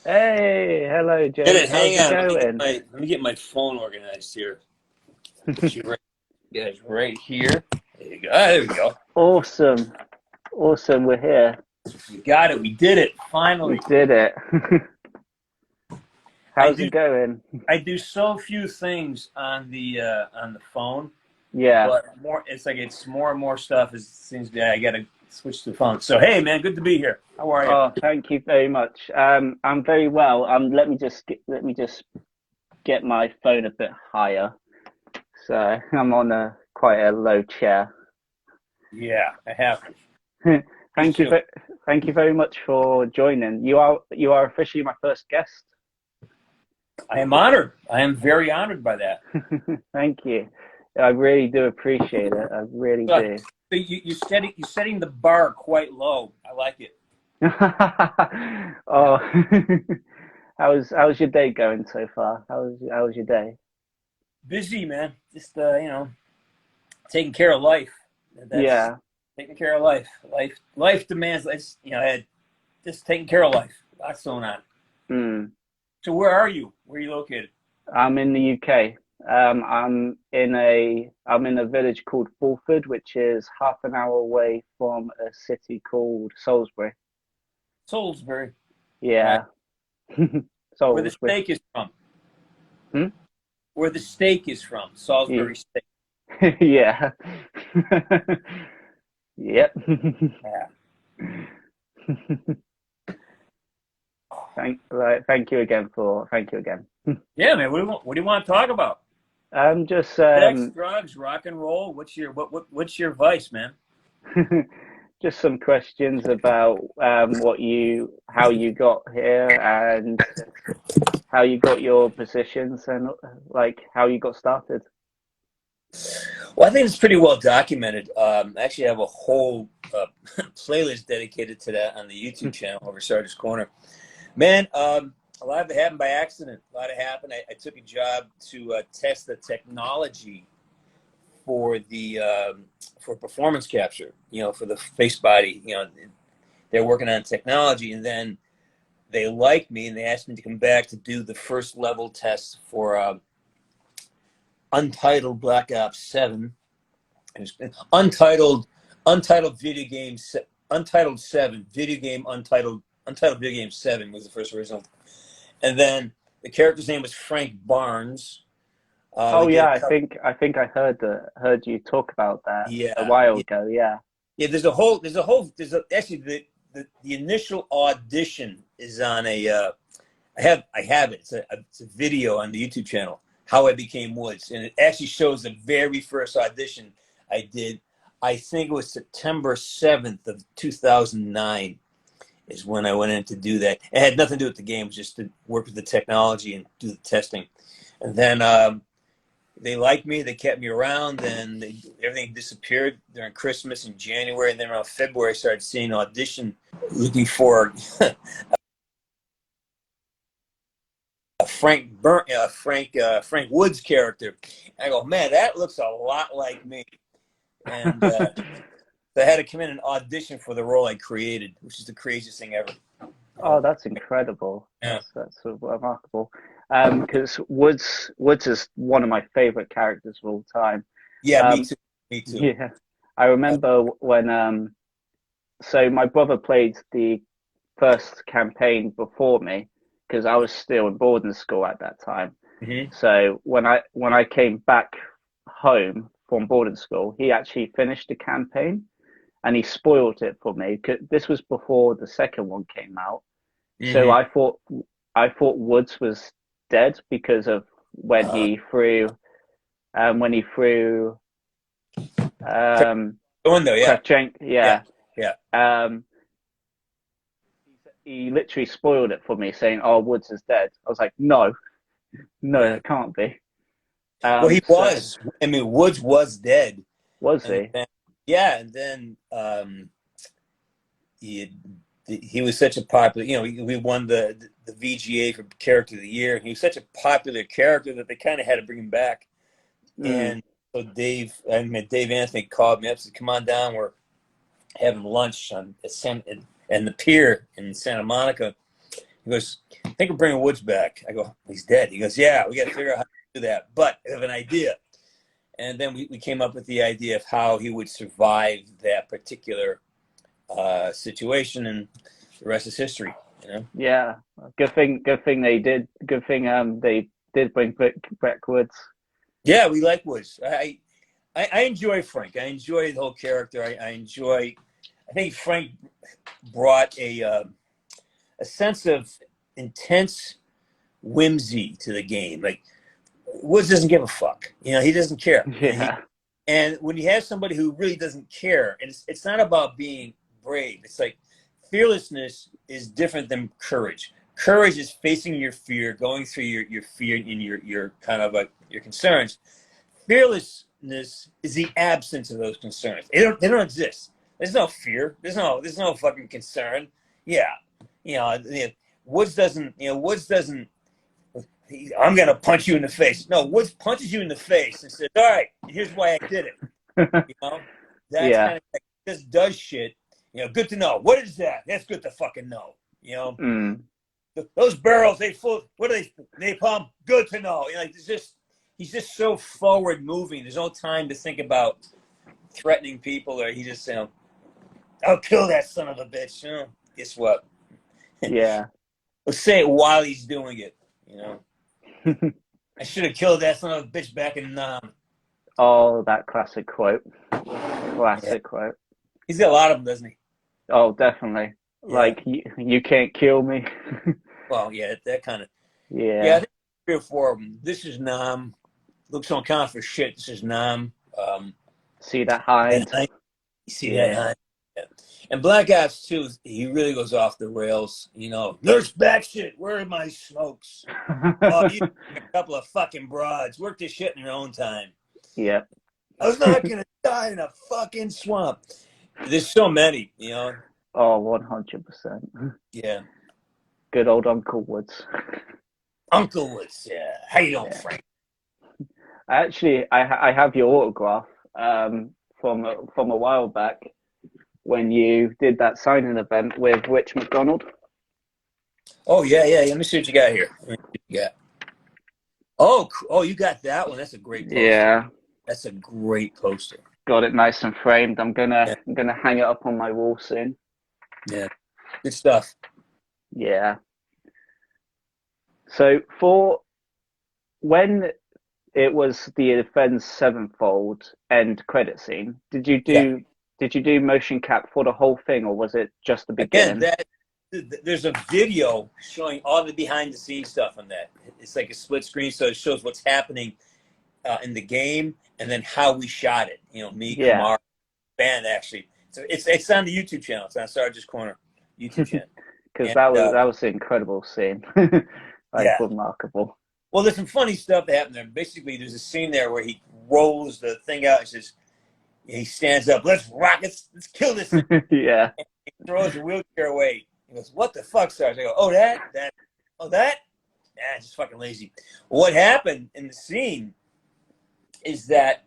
Hey, hello, Get James. it. How's Hang it on. going? Let me get my phone organized here. Get you right, guys, right here. There you go. There we go. Awesome. Awesome. We're here. We got it. We did it. We Finally. did it. I How's do. it going? I do so few things on the phone, Yeah. but more. It's like it's more and more stuff. It seems to be. I got to switch to the phone. So hey, man, good to be here. How are you? Oh, thank you very much. I'm very well. Let me just get my phone a bit higher. So I'm on a quite a low chair. Yeah, I have. Me Thank you too. for, thank you very much for joining. You are officially my first guest. I am honored. I am very honored by that. Thank you. I really do appreciate it. I really So, do. you're setting the bar quite low. I like it. Oh, Yeah. how's your day going so far? How's your day? Busy, man. Just taking care of life. That's Yeah. taking care of life. Life demands. Just taking care of life. Lots going on. Hmm. So where are you? Where are you located? I'm in the UK. I'm in a village called Fulford, which is half an hour away from a city called Salisbury. Salisbury. Right. Yeah. Where the Salisbury. steak is from. Hmm? Where the steak is from. Salisbury steak. Yeah. Yep. Yeah. Thank you again. Yeah, man. What do you want to talk about? Just Sex, drugs, rock and roll. What's your vice, man? just some questions about how you got here and how you got your positions and like how you got started. Well, I think it's pretty well documented. I actually have a whole playlist dedicated to that on the YouTube channel over Sarge's Corner. Man, a lot of it happened by accident. A lot of it happened. I took a job to test the technology for the for performance capture. For the face body. They're working on technology, and then they liked me, and they asked me to come back to do the first level test for Untitled Black Ops 7. Untitled, Untitled video game, Untitled 7 video game, Untitled video game 7 was the first original, and then the character's name was Frank Barnes. Oh We did yeah, a I couple. think I think I heard you talk about that a Yeah, while yeah, ago. Yeah. yeah. Actually the initial audition is on a. I have it. It's a video on the YouTube channel. How I Became Woods, and it actually shows the very first audition I did. I think it was September 7th of 2009 is when I went in to do that. It had nothing to do with the game, just to work with the technology and do the testing. And then they liked me. They kept me around. Then everything disappeared during Christmas in January. And then around February, I started seeing audition looking for Frank Woods character. I go, man, that looks a lot like me. And so I had to come in and audition for the role I created, which is the craziest thing ever. You Oh, know? that's incredible. Yeah. That's sort of remarkable. Because Woods is one of my favorite characters of all time. Yeah, me Um, too. Me too. yeah, I remember when so my brother played the first campaign before me because I was still in boarding school at that time. Mm-hmm. So when I came back home from boarding school, he actually finished the campaign and he spoiled it for me. 'Cause this was before the second one came out, so Mm-hmm. I thought Woods was dead because of when he threw um Going though, yeah, Kravchenko, yeah, yeah. yeah. Um he literally spoiled it for me saying, "Oh, Woods is dead." I was like, "No, no, Yeah. it can't be." Well, he So was. I mean, Woods was dead, was and he? then yeah, and then he he was such a popular. We won the VGA for Character of the Year. He was such a popular character that they kind of had to bring him back. Mm, And so Dave Anthony called me up and said, "Come on down. We're having lunch on and the pier in Santa Monica." He goes, I think we're bringing Woods back. I go, he's dead. He goes, yeah, we got to figure out how to do that. But I have an idea. And then we came up with the idea of how he would survive that particular situation, and the rest is history. You know? Yeah, good thing they did. Good thing they did bring back Woods. Yeah, we like Woods. I enjoy Frank. I enjoy the whole character. I think Frank brought a sense of intense whimsy to the game. Like, Woods doesn't give a fuck. You know, he doesn't care. Yeah. And when you have somebody who really doesn't care, and it's not about being brave. It's like fearlessness is different than courage. Courage is facing your fear, going through your fear and your kind of like your concerns. Fearlessness is the absence of those concerns. They don't exist. There's no fear. There's no fucking concern. Yeah, Woods doesn't. I'm gonna punch you in the face. No, Woods punches you in the face and says, "All right, here's why I did it." That's Yeah. kind of like, just does shit. Good to know. What is that? That's good to fucking know. Those barrels, they full. What are they? Napalm. Good to know. He's just so forward moving. There's no time to think about threatening people, or he just I'll kill that son of a bitch. Guess what? Yeah. Let's say it while he's doing it. I should have killed that son of a bitch back in Nam. Oh, that classic quote. Classic quote. He's got a lot of them, doesn't he? Oh, definitely. Yeah. Like, you can't kill me. Well, yeah, that kind of. Yeah. Yeah, I think 3 or 4 of them. This is Nam. Looks on count for shit. This is Nam. See that hide? You see that hide? Yeah. And Black Ops 2, he really goes off the rails. Nurse back shit. Where are my smokes? Oh, you a couple of fucking broads. Work this shit in your own time. Yeah. I was not going to die in a fucking swamp. There's so many, Oh, 100%. Yeah. Good old Uncle Woods. Uncle Woods, yeah. How you doing, Frank? Actually, I have your autograph from a while back when you did that signing event with Rich McDonald. Oh, yeah. Let me see what you got here. Oh, you got that one. That's a great poster. Yeah. That's a great poster. Got it nice and framed. I'm gonna hang it up on my wall soon. Yeah. Good stuff. Yeah. So for when it was the Defense Sevenfold end credit scene, did you do motion cap for the whole thing, or was it just the beginning? Again, there's a video showing all the behind the scenes stuff on that. It's like a split screen, so it shows what's happening in the game and then how we shot it. Me, Kamar, band actually. So it's on the YouTube channel. It's on Sarge's Corner YouTube channel. Because that was an incredible scene. Remarkable. Well, there's some funny stuff that happened there. Basically, there's a scene there where he rolls the thing out and says, he stands up, let's rock it, let's kill this thing. Yeah. And he throws the wheelchair away. He goes, what the fuck, Sarge? I go, oh, that? Nah, just fucking lazy. What happened in the scene is that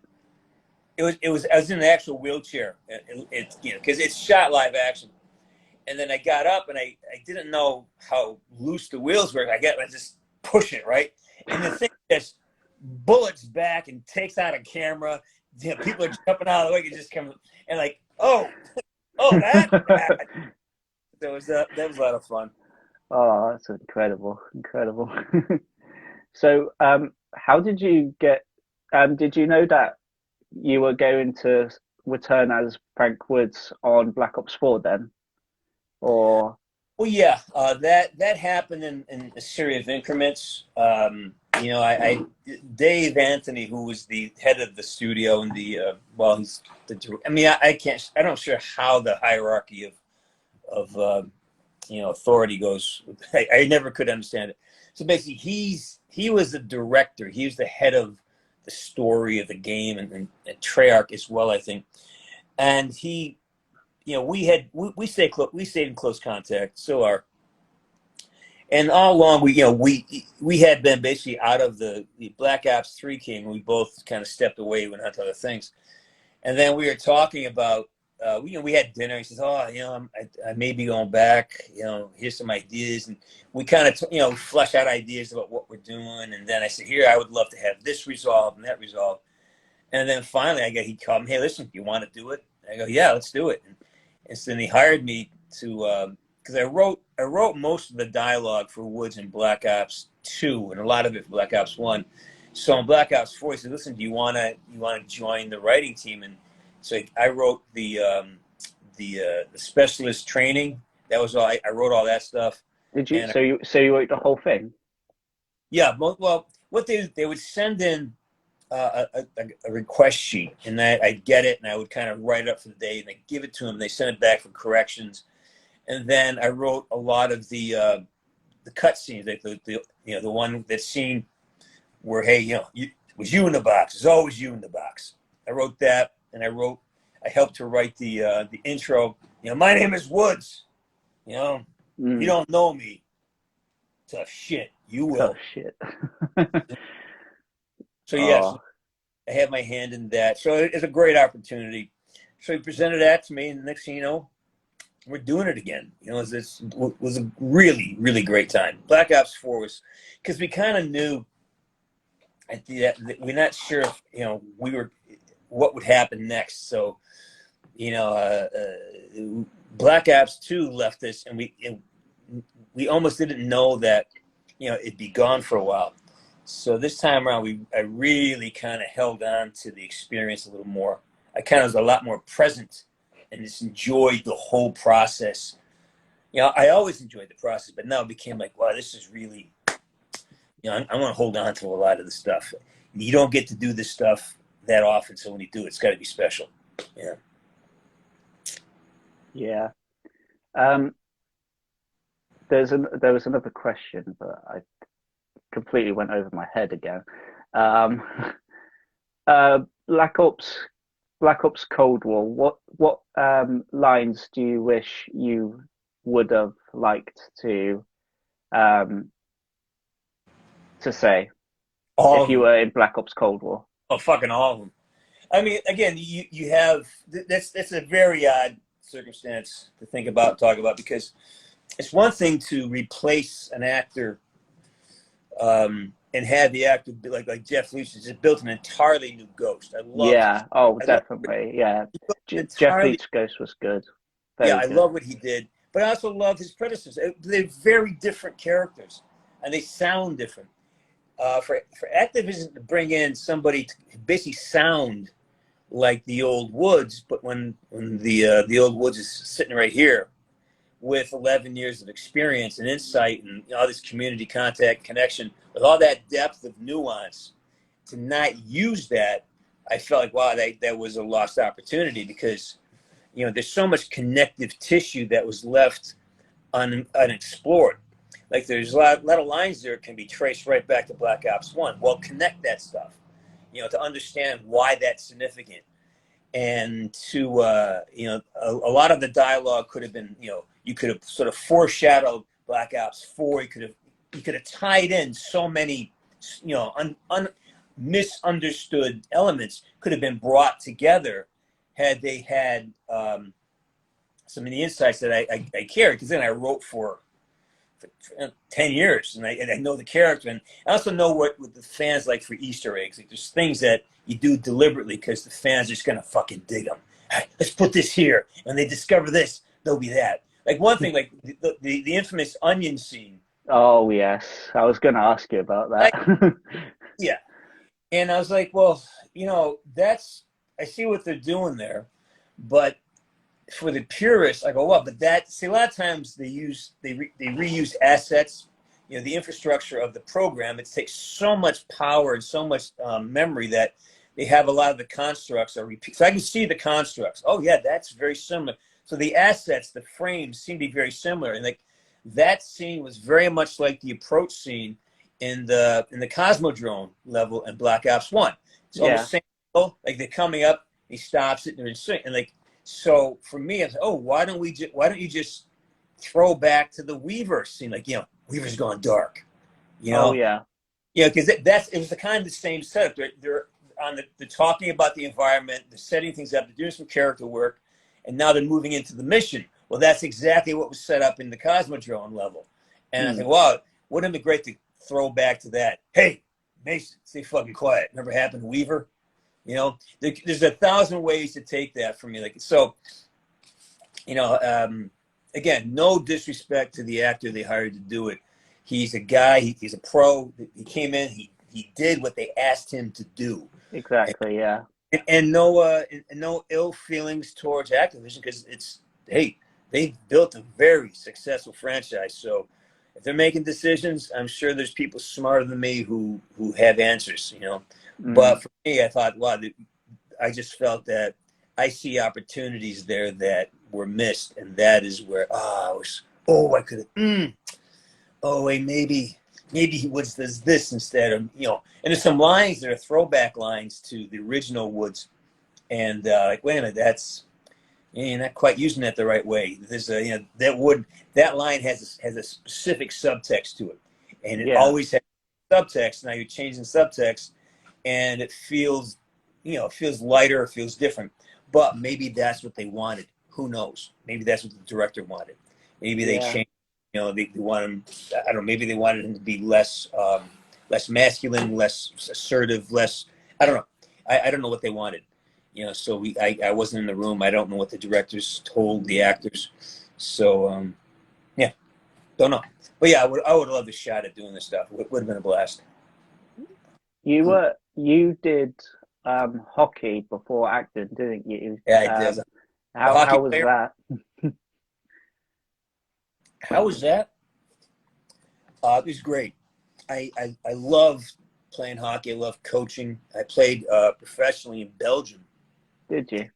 I was in an actual wheelchair. Because it's shot live action. And then I got up and I didn't know how loose the wheels were. I just push it, right? And the thing just bullets back and takes out a camera. People are jumping out of the way. It just comes and like, oh, that happened. That was a lot of fun. Oh, that's incredible. So, how did you get? Did you know that you were going to return as Frank Woods on Black Ops 4 then? Or well, yeah, that happened in a series of increments. Dave Anthony, who was the head of the studio and I don't sure how the hierarchy of authority goes. I never could understand it. So basically, he was the director. He was the head of the story of the game and Treyarch as well, I think. And he. We stayed in close contact, still are. And all along, we had been basically out of the Black Ops 3 came. We both kind of stepped away, went on to other things. And then we were talking about we had dinner. He says, "Oh, I may be going back. Here's some ideas," and we kind of flesh out ideas about what we're doing. And then I said, "Here, I would love to have this resolved and that resolved." And then finally, he called me. "Hey, listen, do you want to do it?" I go, "Yeah, let's do it." And so then he hired me to because I wrote most of the dialogue for Woods in Black Ops 2 and a lot of it for Black Ops 1. So in Black Ops 4, he said, "Listen, do you want to join the writing team?" And so I wrote the specialist training. That was all. I wrote all that stuff. Did you? And So you wrote the whole thing? yeah, well, what they would send in a request sheet, and I'd get it, and I would kind of write it up for the day, and I give it to them. They send it back for corrections, and then I wrote a lot of the cut scenes, like the one that scene where, hey, it was you in the box. It's always you in the box. I wrote that, and I helped to write the intro. My name is Woods. If you don't know me, tough shit. You will. Tough shit. So yes, I had my hand in that. So it's a great opportunity. So he presented that to me, and the next thing you know, we're doing it again. It was a really, really great time. Black Ops 4 was, because we kind of knew we're not sure if, what would happen next. So, Black Ops 2 left us, and we almost didn't know that, it'd be gone for a while. So this time around, I really kind of held on to the experience a little more. I kind of was a lot more present and just enjoyed the whole process. I always enjoyed the process, but now it became like, wow, this is really, I want to hold on to a lot of the stuff. You don't get to do this stuff that often, so when you do, it's got to be special. Yeah. Yeah. There was another question, but I completely went over my head again. Black Ops Cold War. What lines do you wish you would have liked to say if you were in Black Ops Cold War? Oh, fucking all of them. I mean, again, you have that's a very odd circumstance to talk about, because it's one thing to replace an actor and have the actor be like Jeff Leach just built an entirely new Ghost. Definitely. Yeah, Jeff Leach Ghost was good. I love what he did, but I also love his predecessors. They're very different characters, and they sound different. For Activision to bring in somebody to basically sound like the old Woods, but when the old Woods is sitting right here with 11 years of experience and insight and all this community contact connection with all that depth of nuance, to not use that, I felt like, wow, that was a lost opportunity, because there's so much connective tissue that was left unexplored. Like there's a lot of lines there can be traced right back to Black Ops 1. Well, connect that stuff, to understand why that's significant. And to, a lot of the dialogue could have been, you could have sort of foreshadowed Black Ops 4. You could have tied in so many, misunderstood elements could have been brought together had they had some of the insights that I carried, because then I wrote for 10 years, and I know the character, and I also know what the fans like for Easter eggs. Like there's things that you do deliberately because the fans are just gonna fucking dig them. Right, let's put this here, and they discover this, there'll be that. Like one thing, like the infamous onion scene. Oh yes, I was gonna ask you about that. Yeah, and I was like, well, I see what they're doing there, but for the purists, I go, well, but a lot of times they reuse assets, the infrastructure of the program. It takes so much power and so much memory that they have a lot of the constructs are repeat. So I can see the constructs. Oh yeah, that's very similar. So the assets, the frames seem to be very similar. And like that scene was very much like the approach scene in the Cosmodrome level in Black Ops 1. It's almost the same, like they're coming up, he stops it, and they're in sync. And like, so for me, I said, oh, why don't you just throw back to the Weaver scene? Like, Weaver's gone dark, Oh yeah. Because it was the kind of the same setup. They're talking about the environment, they're setting things up, they're doing some character work, and now they're moving into the mission. Well, that's exactly what was set up in the Cosmodrome level. And I think, wow, wouldn't it be great to throw back to that? Hey, Mason, stay fucking quiet. Never happened to Weaver. You know, there's 1,000 ways to take that from me. Like, so, you know, again, no disrespect to the actor they hired to do it. He's a guy. He's a pro. He came in. He did what they asked him to do. Exactly. Yeah. And no ill feelings towards Activision, because they've built a very successful franchise. So if they're making decisions, I'm sure there's people smarter than me who have answers. You know, but for me, I thought, wow, I just felt that I see opportunities there that were missed, and that is where I could have. Oh, wait, maybe he Woods does this instead of, you know. And there's some lines that are throwback lines to the original Woods, and like, wait a minute, you're not quite using that the right way. There's that line has a specific subtext to it, and it always has subtext. Now you're changing subtext, and it feels lighter, it feels different. But maybe that's what they wanted. Who knows? Maybe that's what the director wanted. Maybe they changed. You know, they want him. I don't know. Maybe they wanted him to be less masculine, less assertive, less. I don't know. I don't know what they wanted. You know, so I wasn't in the room. I don't know what the directors told the actors. So yeah, don't know. But yeah, I would love a shot at doing this stuff. It would have been a blast. You did hockey before acting, didn't you? Yeah, I did. How was that? How was that? It was great. I love playing hockey. I love coaching. I played professionally in Belgium. Did you?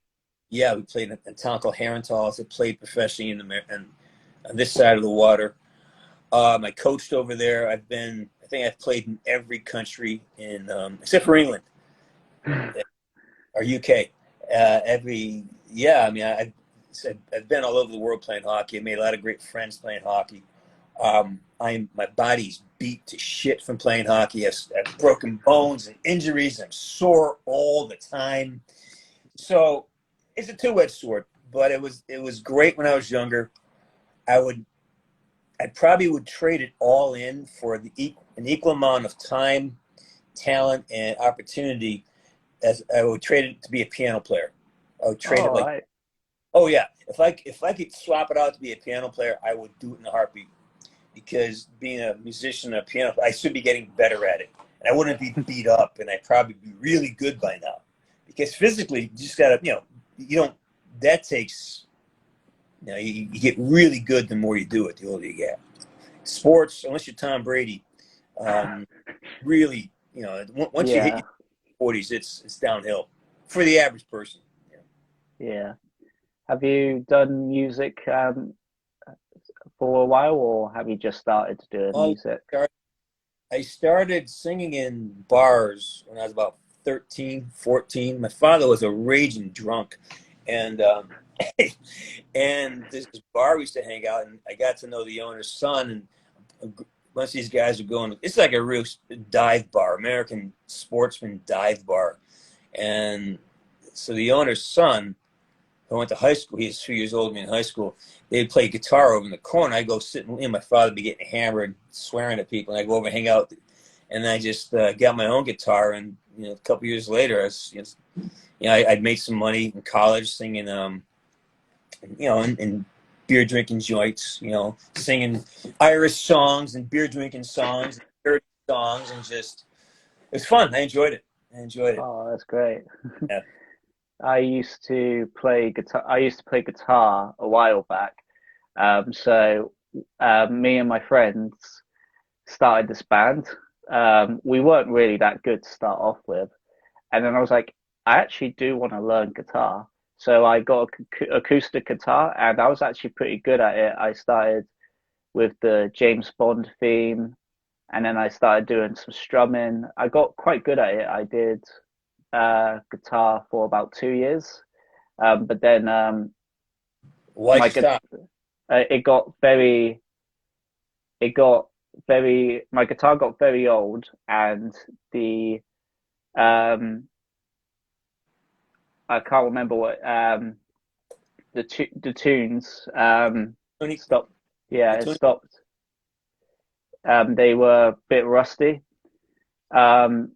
Yeah, we played in a town called Herentals. I played professionally on this side of the water. I coached over there. I think I've played in every country in except for England or UK. I've been all over the world playing hockey. I made a lot of great friends playing hockey. My body's beat to shit from playing hockey. I've broken bones and injuries. I'm sore all the time. So it's a two-edged sword. But it was great when I was younger. I probably would trade it all in for an equal amount of time, talent, and opportunity as I would trade it to be a piano player. I would trade it like. Right. Oh yeah, if I could swap it out to be a piano player, I would do it in a heartbeat. Because being a musician, a piano, I should be getting better at it, and I wouldn't be beat up, and I'd probably be really good by now. Because physically, you just gotta, you don't. That takes, you get really good the more you do it, the older you get. Sports, unless you're Tom Brady, really, once you hit your 40s, it's downhill for the average person. Yeah. Have you done music for a while, or have you just started doing music? I started singing in bars when I was about 13, 14. My father was a raging drunk, and and this bar we used to hang out, and I got to know the owner's son, and a bunch of these guys are going. It's like a real dive bar, American sportsman dive bar, and so the owner's son, I went to high school. He was 2 years older than me in high school. They'd play guitar over in the corner. I go sit and my father would be getting hammered, swearing at people, and I go over and hang out. And I just got my own guitar. And a couple years later, I'd made some money in college singing, in beer drinking joints. Singing Irish songs and beer drinking songs, and dirty songs, and just it was fun. I enjoyed it. Oh, that's great. Yeah. I used to play guitar a while back. So me and my friends started this band. We weren't really that good to start off with, and then I was like, I actually do want to learn guitar. So I got an acoustic guitar, and I was actually pretty good at it. I started with the James Bond theme, and then I started doing some strumming. I got quite good at it. I did guitar for about 2 years, but then Why'd you stop? It got very, my guitar got very old, and the I can't remember what the tunes Tony, stopped. Yeah, the it Tony. stopped. They were a bit rusty. Um,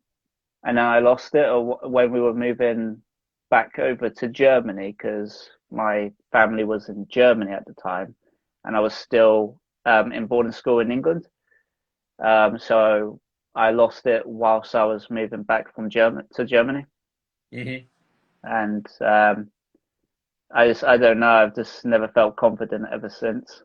and then I lost it when we were moving back over to Germany because my family was in Germany at the time, and I was still in boarding school in England. So I lost it whilst I was moving back from Germany, Mm-hmm. and I don't know. I've just never felt confident ever since.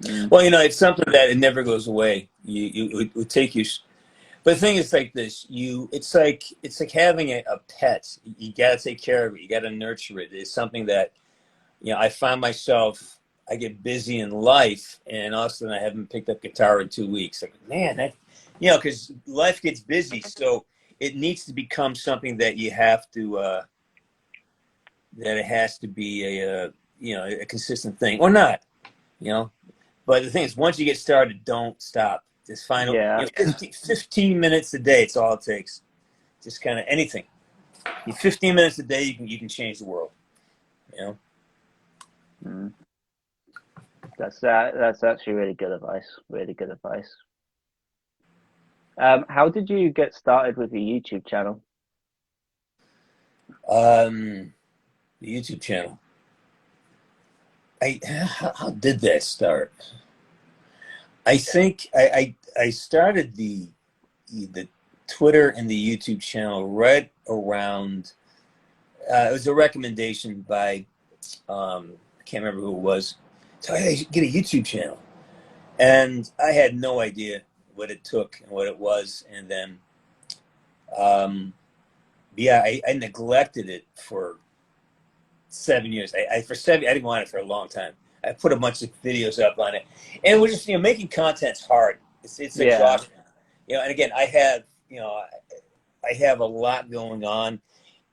Mm. Well, it's something that it never goes away. It would take you. But the thing is like this, it's like having a pet. You got to take care of it. You got to nurture it. It's something that, I find myself, I get busy in life, and all of a sudden I haven't picked up guitar in 2 weeks. Like, man, because life gets busy, so it needs to become something that you have to, that it has to be a consistent thing or not, you know. But the thing is, once you get started, don't stop. Just final, Yeah. 15 minutes a day. It's all it takes. Just kind of anything. 15 minutes a day, you can change the world. You know. Mm. That's actually really good advice. Really good advice. How did you get started with your YouTube channel? The YouTube channel. How did that start? I think I started the Twitter and the YouTube channel right around. It was a recommendation by I can't remember who it was. So hey, get a YouTube channel, and I had no idea what it took and what it was, and then um, yeah, I neglected it for 7 years. I didn't want it for a long time. I put a bunch of videos up on it, and we're just making content's hard. It's Yeah. exhausting. And again, I have a lot going on,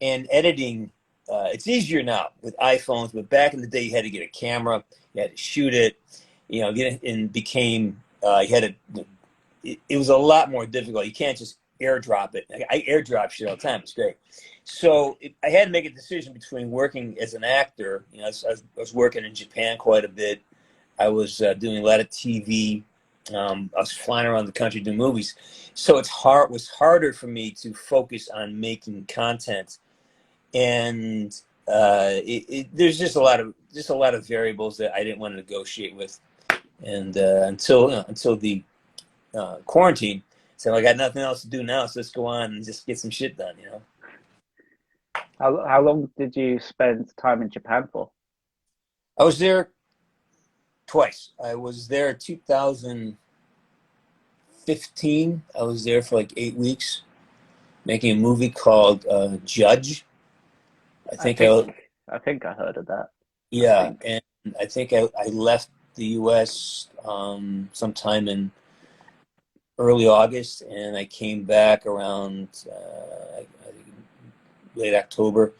and editing. It's easier now with iPhones, but back in the day, you had to get a camera, you had to shoot it, get it, and became you had to. It was a lot more difficult. You can't just airdrop it. I airdrop shit all the time. It's great. So I had to make a decision between working as an actor. I was working in Japan quite a bit. I was doing a lot of TV. I was flying around the country doing movies. So was harder for me to focus on making content, and there's just a lot of variables that I didn't want to negotiate with, and until the quarantine. So I got nothing else to do now, so let's go on and just get some shit done. How long did you spend time in Japan for? I was there twice. I was there 2015. I was there for like 8 weeks making a movie called Judge. I I think think I, I think I heard of that. I yeah, think. and I think I left the U.S. Sometime in early August, and I came back around I think late October.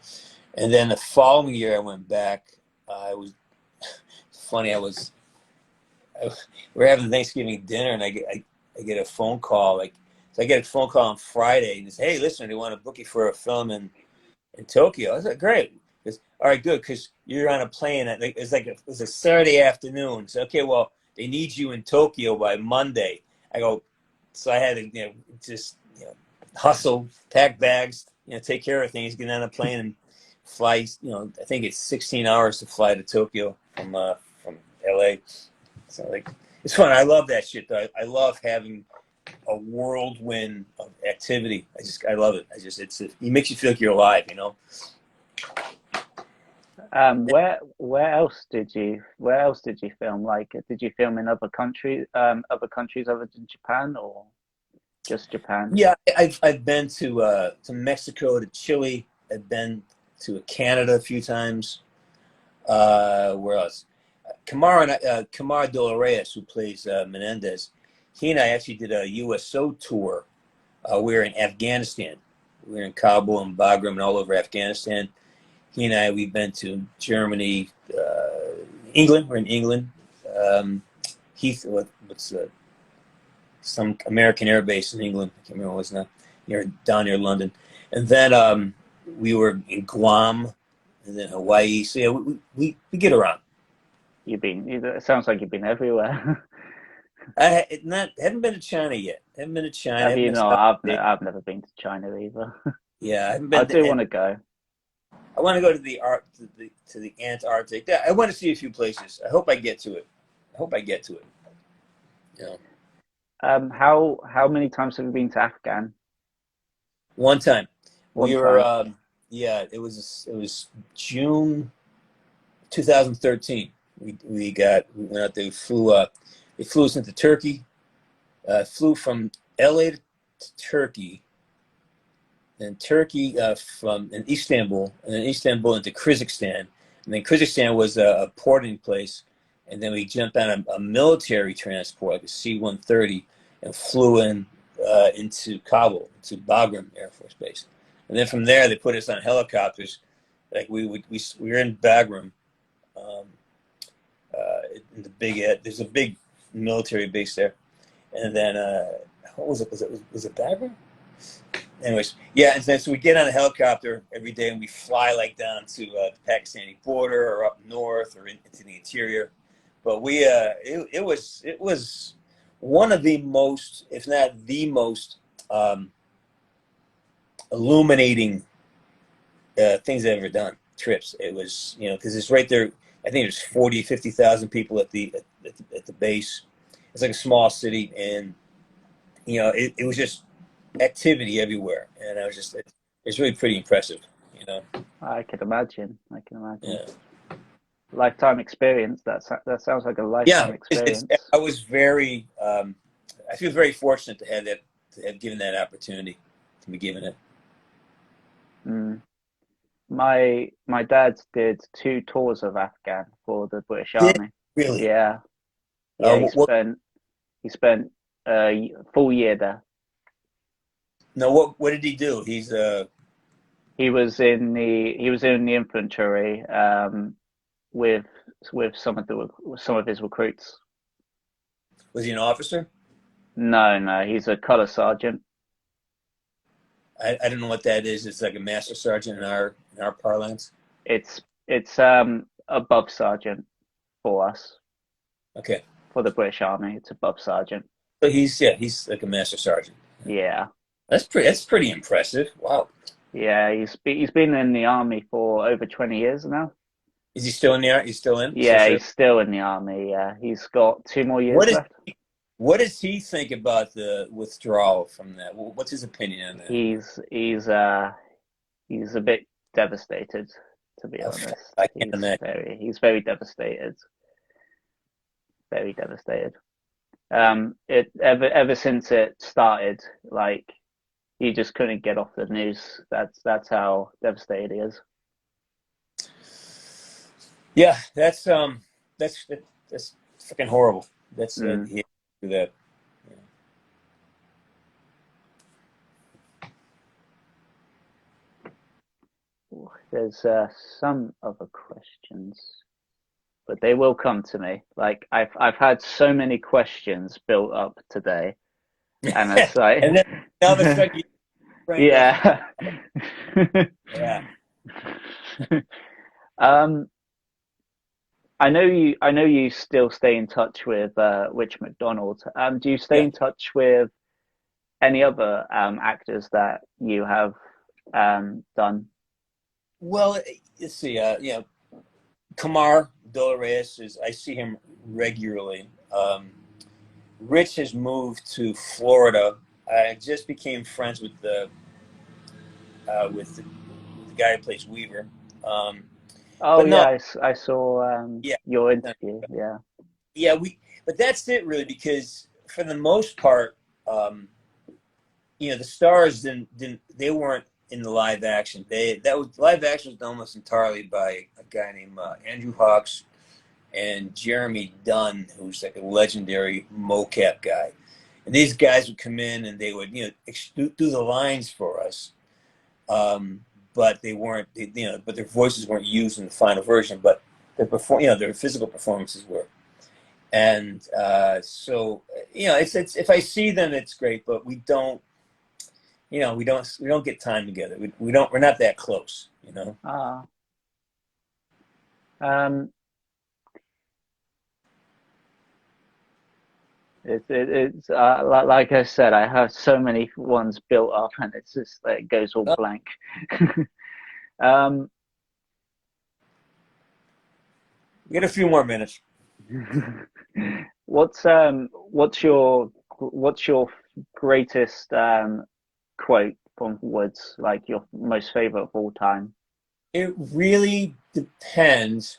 And then the following year, I went back. I was funny. We were having Thanksgiving dinner, and I get a phone call. So I get a phone call on Friday, and he says, "Hey, listen, they want to book you for a film in Tokyo." I was like, "Great." He goes, "All right, good, because you're on a plane." It's a Saturday afternoon. So okay, well, they need you in Tokyo by Monday. I go, so I had to just hustle, pack bags, take care of things, get on a plane and fly. I think it's 16 hours to fly to Tokyo from LA. So it's fun. I love that shit though. I love having a whirlwind of activity. I love it. It makes you feel like you're alive. Where else did you film? Like, did you film in other countries other than Japan, or just Japan? Yeah, I've been to Mexico, to Chile. I've been to Canada a few times. Where else? Kamara De La Reyes, who plays Menendez, he and I actually did a USO tour. We were in Afghanistan. We were in Kabul and Bagram and all over Afghanistan. We've been to Germany, England. We're in England. Heath, what's some American Air Base in England. I can't remember what it was now, down near London. And then we were in Guam, and then Hawaii. So yeah, we get around. It sounds like you've been everywhere. Haven't been to China yet. Haven't been to China. Have Haven't you been to not? South I've never been to China either. Yeah, I haven't I been do to. want to go. I want to go to the Antarctic. Yeah, I want to see a few places. I hope I get to it. I hope I get to it. Yeah. How many times have you been to Afghan? One time One we were. time. Yeah, it was June 2013. We went out there. They flew us into Turkey. Flew from LA to Turkey, then Turkey from in Istanbul, and then Istanbul into Kyrgyzstan, and then Kyrgyzstan was a porting place, and then we jumped on a military transport, like a C-130, and flew into Kabul, to Bagram Air Force Base, and then from there they put us on helicopters, like we were in Bagram, um, in the there's a big military base there, and then what was it? Was it Bagram? Anyways, yeah, and then so we get on a helicopter every day and we fly like down to the Pakistani border or up north or into the interior. But it was one of the most, if not the most, illuminating things I've ever done. Trips. It was, because it's right there. I think there's 50,000 people at the base. It's like a small city, and it was just activity everywhere, and it's really pretty impressive. I can imagine. I can imagine. Yeah, Lifetime experience. That sounds like a yeah. lifetime experience. I was very, I feel very fortunate to have given that opportunity, to be given it. Mm. My dad did 2 tours of Afghan for the British Did Army. really? Yeah, yeah. He What? spent a full year there. No, what did he do? He was in the infantry with some of his recruits. Was he an officer? No, no, he's a color sergeant. I don't know what that is. It's like a master sergeant in our parlance. It's above sergeant for us, Okay, for the British Army. It's above sergeant. so he's like a master sergeant. Yeah, That's pretty impressive. Wow. yeah. He's been in the army for over 20 years now. Is he still in there? He's still in? Still Yeah, sure? he's still in the army. Yeah, he's got 2 more years What is left. what does he think about the withdrawal from that? What's his opinion on that? He's a bit devastated, to be honest. I can't imagine. He's very devastated. Very devastated. Ever since it started, like he just couldn't get off the news. That's how devastated he is. Yeah, that's freaking horrible. That's Mm. he had to do that. There's some other questions, but they will come to me. Like I've had so many questions built up today, and it's like, And then all of a sudden you brain goes, yeah. yeah. um, I know you still stay in touch with Rich McDonald. Do you stay Yeah. in touch with any other actors that you have done? Well, let's see. Kamar Dolores I see him regularly. Rich has moved to Florida. I just became friends with the guy who plays Weaver. Oh But no, yeah, I saw yeah, your interview. Yeah. yeah, but that's it really, because for the most part, the stars they weren't in the live action. Live action was done almost entirely by a guy named Andrew Hawks and Jeremy Dunn, who's like a legendary mocap guy. And these guys would come in and they would do the lines for us, but they weren't but their voices weren't used in the final version. But their physical performances were. And so it's if I see them, it's great, but we don't. We don't get time together. We're not that close. Ah, um, it's like I said, I have so many ones built up, and it's just like it goes all Oh, blank. um, we got a few more minutes. what's your greatest quote from Woods, like your most favorite of all time? It really depends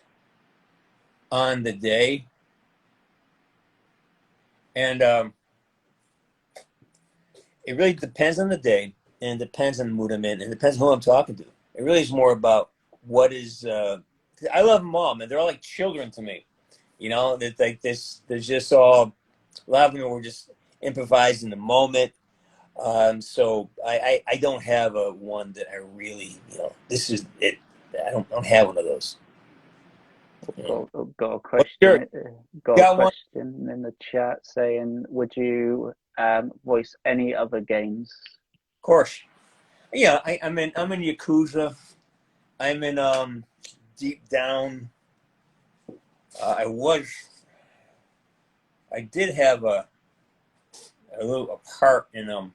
on the day, and it really depends on the day, and it depends on the mood I'm in, and it depends on who I'm talking to. It really is more about what is. I love them all, man. They're all like children to me. That like this. There's just all a lot of them were just improvised in the moment. So I don't have a one that I really this is it. I don't have one of those. You know. Got a What's your question. Got a got one? question in the chat saying, would you voice any other games? Of course. Yeah, I'm in Yakuza. I'm in Deep Down. I did have a part in a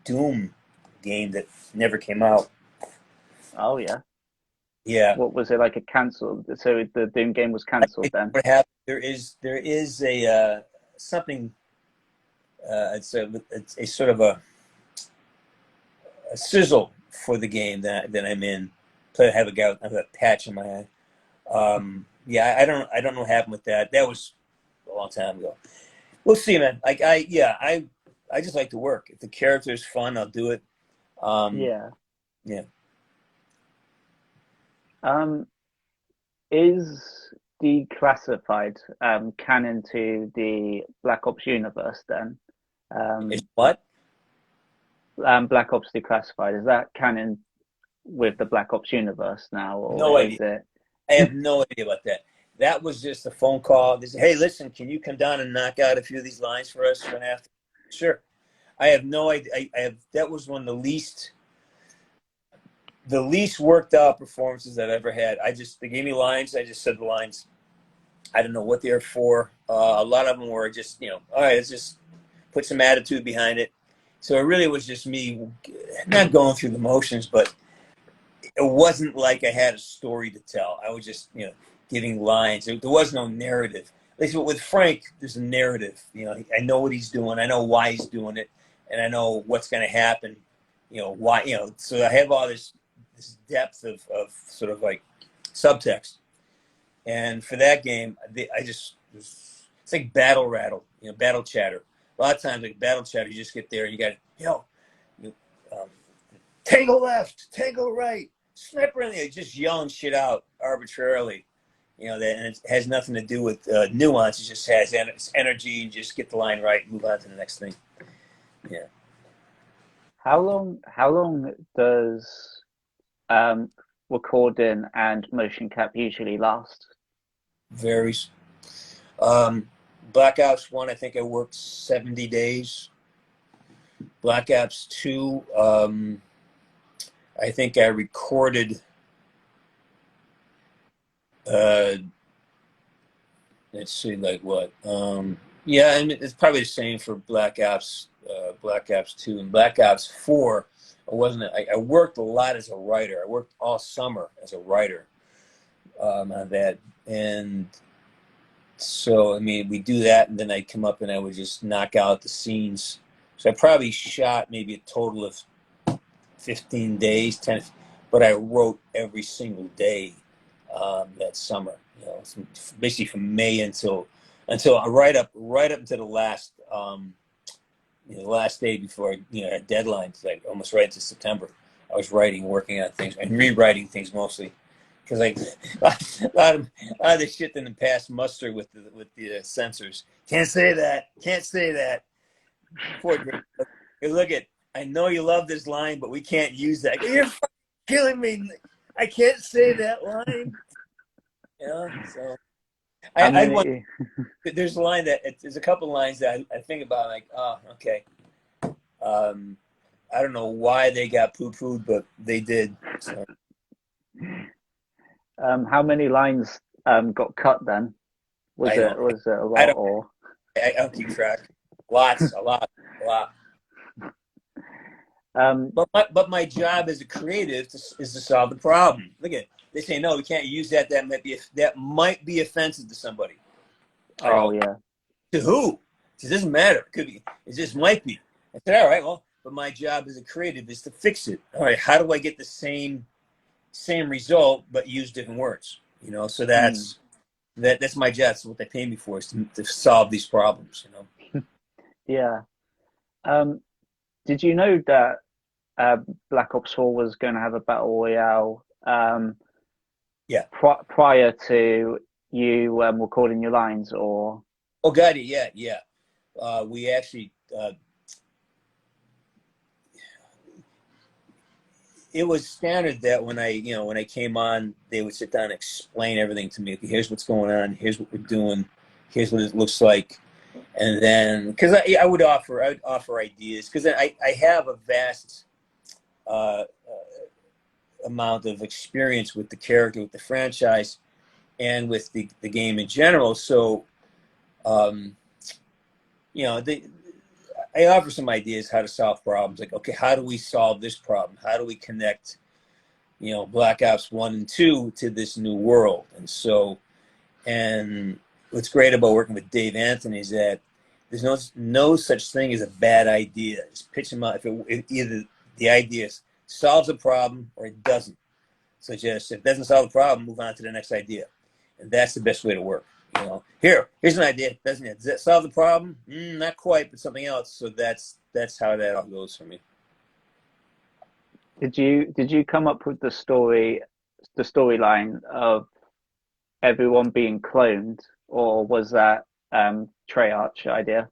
Doom game that never came out. Oh yeah. Yeah. What was it, like, a cancelled? So the Doom game was I cancelled think then? what happened there is a something it's a sort of a sizzle for the game that I'm in. So I have a patch in my eye. Yeah, I don't know what happened with that. That was a long time ago. We'll see, man. Like I just like to work. If the character is fun, I'll do it. Um, Yeah. yeah. Um, is Declassified canon to the Black Ops universe then? It's Um, what? Black Ops Declassified, is that canon with the Black Ops universe now, or No is idea. it? I have no idea about that. That was just a phone call. They said, "Hey, listen, can you come down and knock out a few of these lines for us?" And after, sure. I have no idea. I have. That was one of the least worked out performances I've ever had. They gave me lines. I just said the lines. I don't know what they're for. A lot of them were just, all right, let's just put some attitude behind it. So it really was just me not going through the motions, but it wasn't like I had a story to tell. I was just, giving lines. There was no narrative. At least with Frank, there's a narrative. I know what he's doing. I know why he's doing it, and I know what's going to happen. Why. So I have all this depth of sort of like subtext. And for that game, it's like battle rattle, battle chatter. A lot of times, like battle chatter, you just get there and you got, you, um, tango left, tango right, sniper in there, just yelling shit out arbitrarily. And it has nothing to do with nuance. It just has energy, and just get the line right and move on to the next thing. Yeah. How long does um, recording and motion cap usually last? Varies. Um, Black Ops 1, I think I worked 70 days. Black Ops 2, I think I recorded, uh, let's see, like what? Yeah, and it's probably the same for Black Ops 2 and Black Ops 4. I worked a lot as a writer. I worked all summer as a writer on that. And so, I mean, we do that, and then I'd come up and I would just knock out the scenes. So I probably shot maybe a total of 15 days, 10, but I wrote every single day that summer. Basically from May until right up to the last day before I had deadlines, like almost right to September. I was writing, working on things, and rewriting things mostly, because like a lot of the shit didn't pass muster with the censors. Can't say that. Can't say that. Poor Drake. Hey, look at. I know you love this line, but we can't use that. You're fucking killing me. I can't say that line. So How I want. many? There's a line that there's a couple lines that I think about like, oh, okay. I don't know why they got poo-pooed, but they did. So How many lines got cut then? Was I it don't. was it a I lot don't. or? I don't keep track. Lots, a lot, a lot. Um, But my job as a creative is to solve the problem. Look at they say no, we can't use that. That might be offensive to somebody. I oh go yeah. to who? It doesn't matter. It could be. It just might be. I said all right. Well, but my job as a creative is to fix it. All right. How do I get the same result but use different words? You know. So Mm, that's my job. That's what they pay me for is to solve these problems. You know. yeah. Um, did you know that uh, Black Ops 4 was going to have a battle royale Yeah. prior to you recording your lines, or? Oh, got it. Yeah, yeah. We actually it was standard that when I came on, they would sit down and explain everything to me. Okay, here's what's going on. Here's what we're doing. Here's what it looks like. And then, because I would offer ideas because I have a vast uh, amount of experience with the character, with the franchise, and with the game in general. So, um, you know, I offer some ideas how to solve problems. Like, okay, how do we solve this problem? How do we connect Black Ops 1 and 2 to this new world? And so, and what's great about working with Dave Anthony is that there's no such thing as a bad idea. Just pitch them out. If either the idea solves a problem or it doesn't. So just if it doesn't solve the problem, move on to the next idea. And that's the best way to work. Here's an idea. Doesn't it? Does that solve the problem? Not quite, but something else. So that's how that all goes for me. Did you come up with the storyline of everyone being cloned, or was that Treyarch idea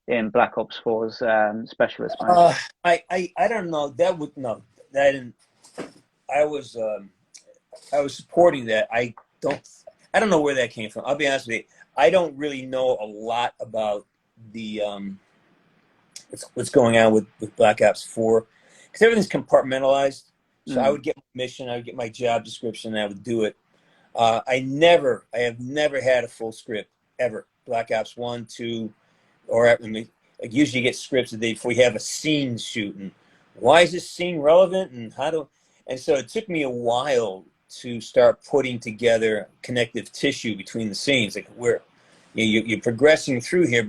in Black Ops 4's specialist mode? I don't know. That would no. That didn't. I was I was supporting that. I don't know where that came from. I'll be honest with you. I don't really know a lot about the what's going on with Black Ops 4 because everything's compartmentalized. So I Mm, would get my mission, I would get my job description, and I would do it. I have never had a full script ever. Black Ops 1, 2, or I mean, like usually you get scripts if we have a scene shooting. Why is this scene relevant, and and so it took me a while to start putting together connective tissue between the scenes. Like you're progressing through here,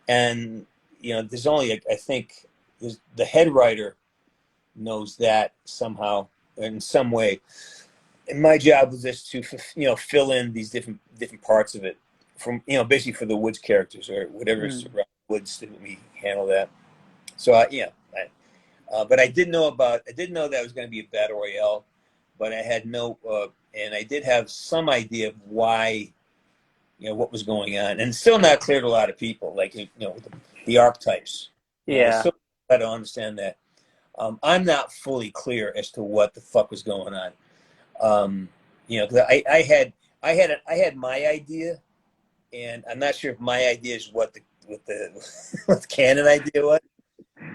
and there's only I think the head writer knows that somehow in some way. And my job was just to fill in these different parts of it from basically for the Woods characters or whatever's mm. around Woods that we handle that. So but I didn't know that was going to be a battle royale, but I had no and I did have some idea of why what was going on, and it's still not clear to a lot of people, like the archetypes. It's Yeah, still I don't understand that. I'm not fully clear as to what the fuck was going on. Because I had my idea, and I'm not sure if my idea is what the what the canon idea was,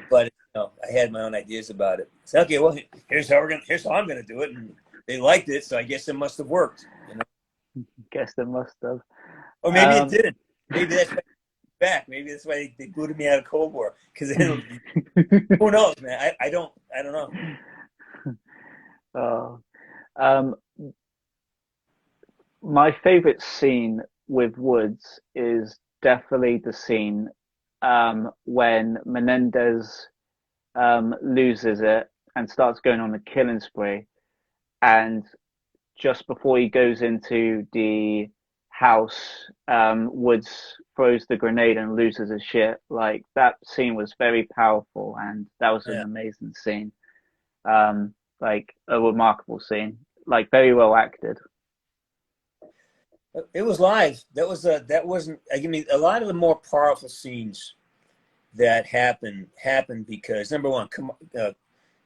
but I had my own ideas about it. So okay, well here's how I'm gonna do it, and they liked it, so I guess it must have worked. guess they must have. Or maybe it Um, didn't. Maybe that's why back. Maybe that's why they booted me out of Cold War because who knows, man? I don't know. oh, um, my favorite scene with Woods is definitely the scene when Menendez loses it and starts going on a killing spree, and just before he goes into the house, Woods throws the grenade and loses his shit. Like that scene was very powerful, and that was an Yeah. amazing scene. Like a remarkable scene, like very well acted. It was live. That wasn't. I mean, a lot of the more powerful scenes that happened because number one,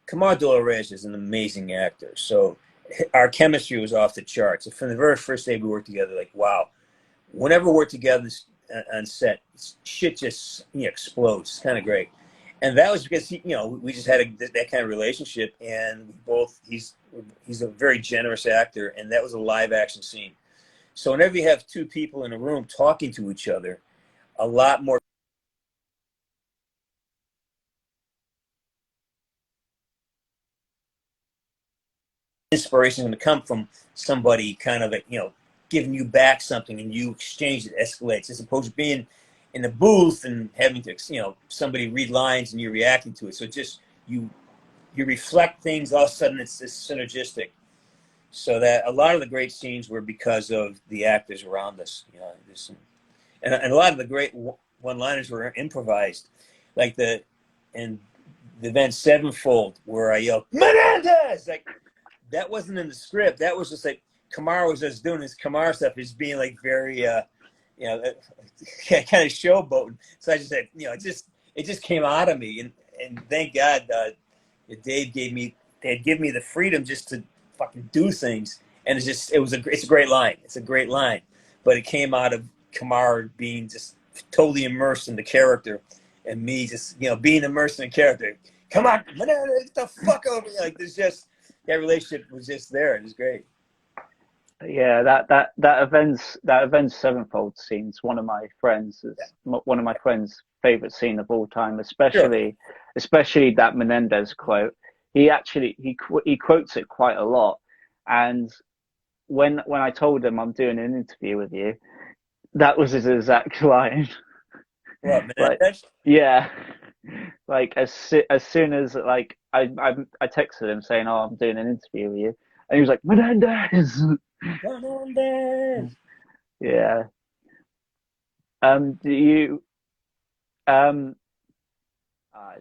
Kamar Dolores is an amazing actor. So our chemistry was off the charts. And from the very first day we worked together, like, wow, whenever we're together on set, shit just explodes. It's kind of great. And that was because we just had that kind of relationship, and we both he's a very generous actor, and that was a live action scene. So whenever you have two people in a room talking to each other, a lot more inspiration is going to come from somebody kind of giving you back something, and you exchange it, escalates, as opposed to being in the booth and having to somebody read lines and you're reacting to it. So just you reflect things, all of a sudden it's synergistic. So that a lot of the great scenes were because of the actors around us, and a lot of the great one-liners were improvised, like the event Sevenfold where I yelled Menendez, like that wasn't in the script. That was just like Kamar was just doing his Kamar stuff. He's being like very kind of showboating. So I just said, it just came out of me, and thank God Dave had given me the freedom just to fucking do things, and it's a great line. It's a great line, but it came out of Kamar being just totally immersed in the character, and me just being immersed in the character. Come on, get the fuck over here! Like there's just that relationship was just there. It was great. Yeah, that events Sevenfold scene's one of my friends' favorite scene of all time, especially Sure. especially that Menendez quote. He quotes it quite a lot, and when I told him I'm doing an interview with you, that was his exact line. What, Like, Menendez? yeah, like as soon as like I texted him saying, "Oh, I'm doing an interview with you," and he was like, "Menendez." Menendez. Yeah. Do you um? Uh,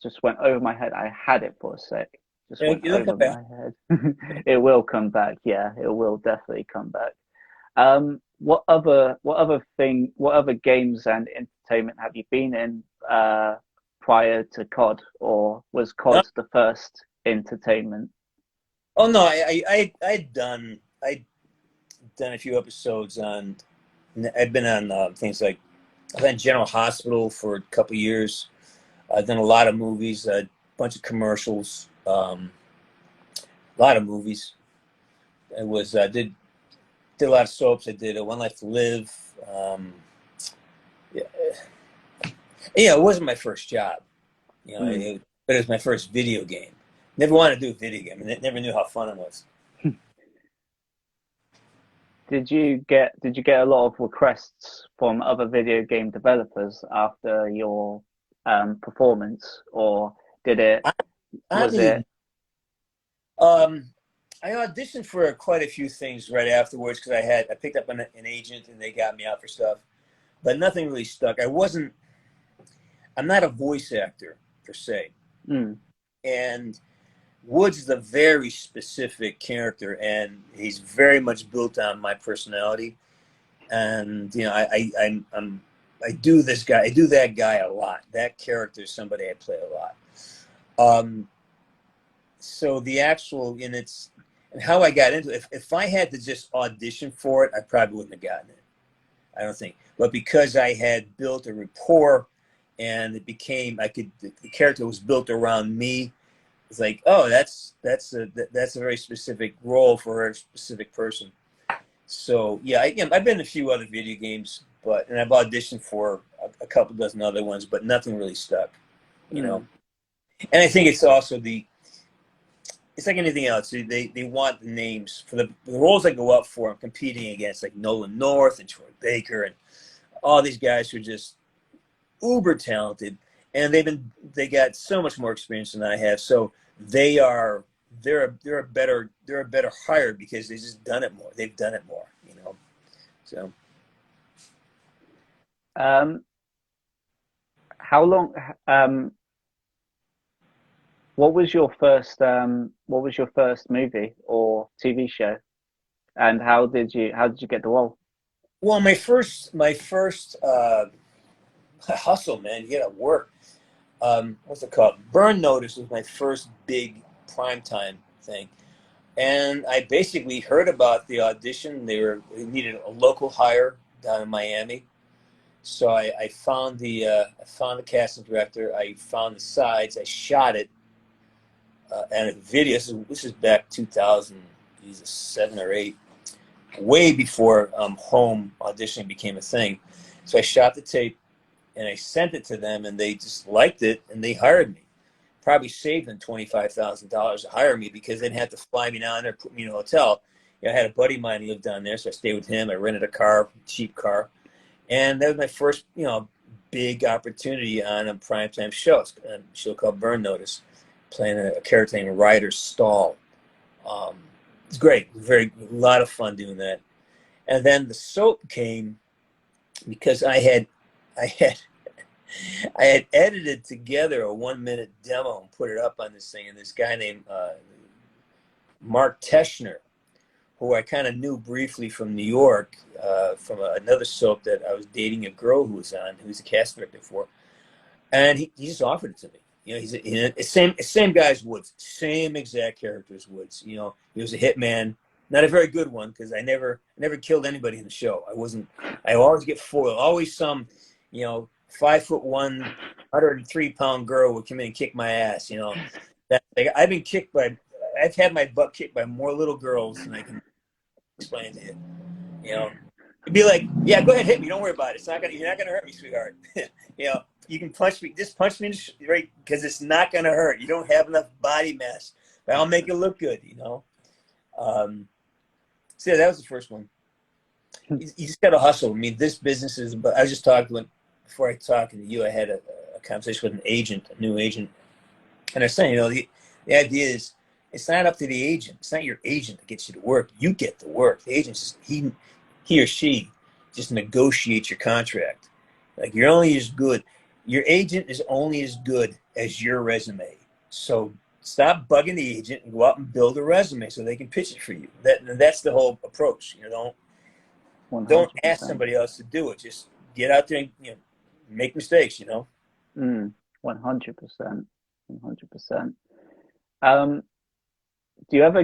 just went over my head. I had it for a sec. Just went You look over up there. my head. It will come back. Yeah, it will definitely come back. What other games and entertainment have you been in prior to COD, or was No. COD the first entertainment? Oh no, I'd done a few episodes on. I've been on things like I've been General Hospital for a couple of years. I've done a lot of movies, a bunch of commercials, a lot of movies. I was did a lot of soaps. I did One Life to Live. Yeah, it wasn't my first job, Hmm. but it was my first video game. Never wanted to do a video game, and never knew how fun it was. Did you get a lot of requests from other video game developers after your performance, or did it I, was it oddly, um, I auditioned for quite a few things right afterwards because I picked up an agent and they got me out for stuff, but nothing really stuck. I'm not a voice actor per se, mm, and Woods is a very specific character, and he's very much built on my personality. And I do this guy, I do that guy a lot. That character is somebody I play a lot. Um, so the actual and it's and how I got into it. If I had to just audition for it, I probably wouldn't have gotten it. I don't think. But because I had built a rapport, and it became the character was built around me. It's like, oh, that's a very specific role for a specific person. So yeah, I've been in a few other video games, and I've auditioned for a couple dozen other ones, but nothing really stuck. You know, mm, and I think it's also it's like anything else. They want the names for the roles I go up for. I'm competing against like Nolan North and Troy Baker and all these guys who are just uber talented, and they got so much more experience than I have. So they are they're a better hire because they've just done it more. They've done it more. So um, how long what was your first movie or TV show, and how did you get the role? well, my first hustle, man. You gotta work. What's it called? Burn Notice was my first big primetime thing. And I basically heard about the audition. They needed a local hire down in Miami. So I found I found the casting director. I found the sides. I shot it and a video. This is back 2007 or eight, way before home auditioning became a thing. So I shot the tape and I sent it to them, and they just liked it, and they hired me. Probably saved them $25,000 to hire me because they didn't have to fly me down there, put me in a hotel. You know, I had a buddy of mine who lived down there, so I stayed with him. I rented a car, cheap car, and that was my first, big opportunity on a primetime show. It's a show called Burn Notice, playing a character named Ryder Stahl. It's great, a lot of fun doing that. And then the soap came because I had I had edited together a 1 minute demo and put it up on this thing. And this guy named Mark Teschner, who I kind of knew briefly from New York, from another soap that I was dating a girl who was on, who was a cast director for, and he just offered it to me. You know, he's same guy as Woods, same exact character as Woods. You know, he was a hitman, not a very good one because I never killed anybody in the show. I always get foiled. Always some, 5'1", 103-pound girl would come in and kick my ass. You know, I've had my butt kicked by more little girls than I can explain to you. You know, it'd be like, yeah, go ahead, hit me. Don't worry about it. You're not gonna hurt me, sweetheart. You know, you can punch me. Just punch me right because it's not gonna hurt. You don't have enough body mass, but I'll make it look good. You know. So yeah, that was the first one. You just gotta hustle. I mean, this business is. But I was just talking before I talking to you. I had a conversation with a new agent, and I was saying, the idea is it's not up to the agent. It's not your agent that gets you to work. You get the work. The agent just he or she just negotiates your contract. Like you're only as good. Your agent is only as good as your resume. So stop bugging the agent and go out and build a resume so they can pitch it for you. That's the whole approach. You know, don't ask 100%. somebody else to do it. Just get out there and make mistakes. You know. 100%. 100%. Um, do you ever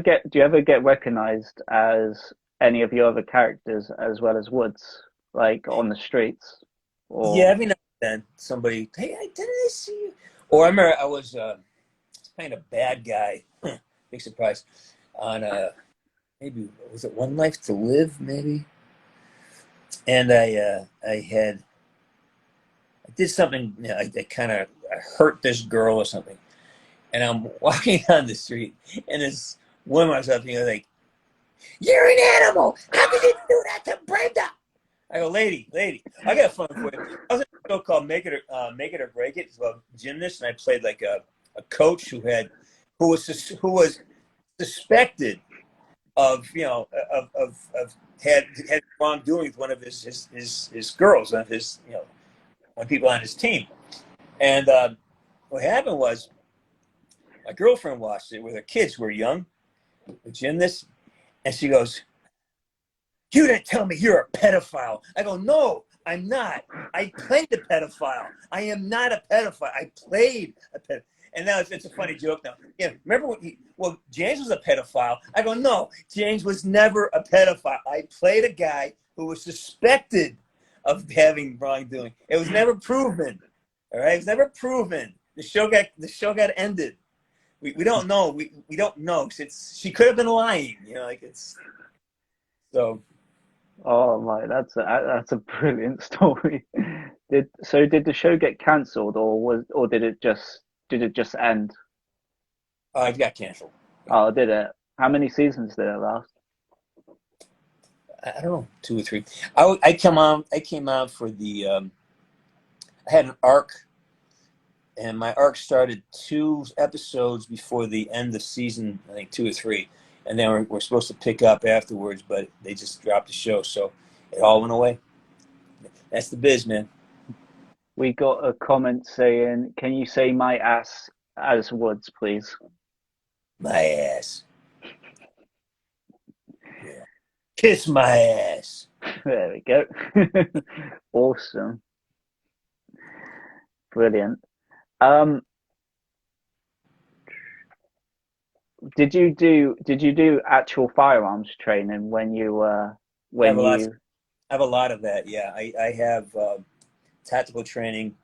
get recognized as any of your other characters as well as Woods, like on the streets? Yeah, Or every now and then somebody, hey, didn't I see you? Or I remember I was playing a bad guy, big surprise, on maybe was it One Life to Live, maybe? And I did something, I kind of hurt this girl or something, and I'm walking down the street, and this woman was up here like, "You're an animal! How could you do that to Brenda?" I go, lady, I got a fun for you. I was in a show called Make It or Break It. It's about gymnasts, and I played like a coach who was suspected of had wrongdoing with one of his girls, one of his one people on his team. And what happened was my girlfriend watched it with her kids who were young, the gymnasts, and she goes, "You didn't tell me you're a pedophile." I go, "No, I'm not. I played a pedophile. I am not a pedophile. I played a pedophile." And now it's a funny joke now. Yeah, remember when James was a pedophile? I go, "No, James was never a pedophile. I played a guy who was suspected of having wrongdoing. It was never proven. All right, it was never proven. The show got ended. We don't know. We don't know. She could have been lying. Like it's so." oh my, that's a brilliant story. Did the show get cancelled, or did it just end? It got canceled. Oh, did it? How many seasons did it last? I don't know, 2 or 3. I came on for the. I had an arc, and my arc started 2 episodes before the end of season. I think 2 or 3, and then we're supposed to pick up afterwards, but they just dropped the show, so it all went away. That's the biz, man. We got a comment saying, "Can you say my ass as Woods, please?" My ass. Yeah. Kiss my ass. There we go. Awesome. Brilliant. Um, did you do actual firearms training when you I have when a lot. you I have a lot of that. Yeah, I have tactical training,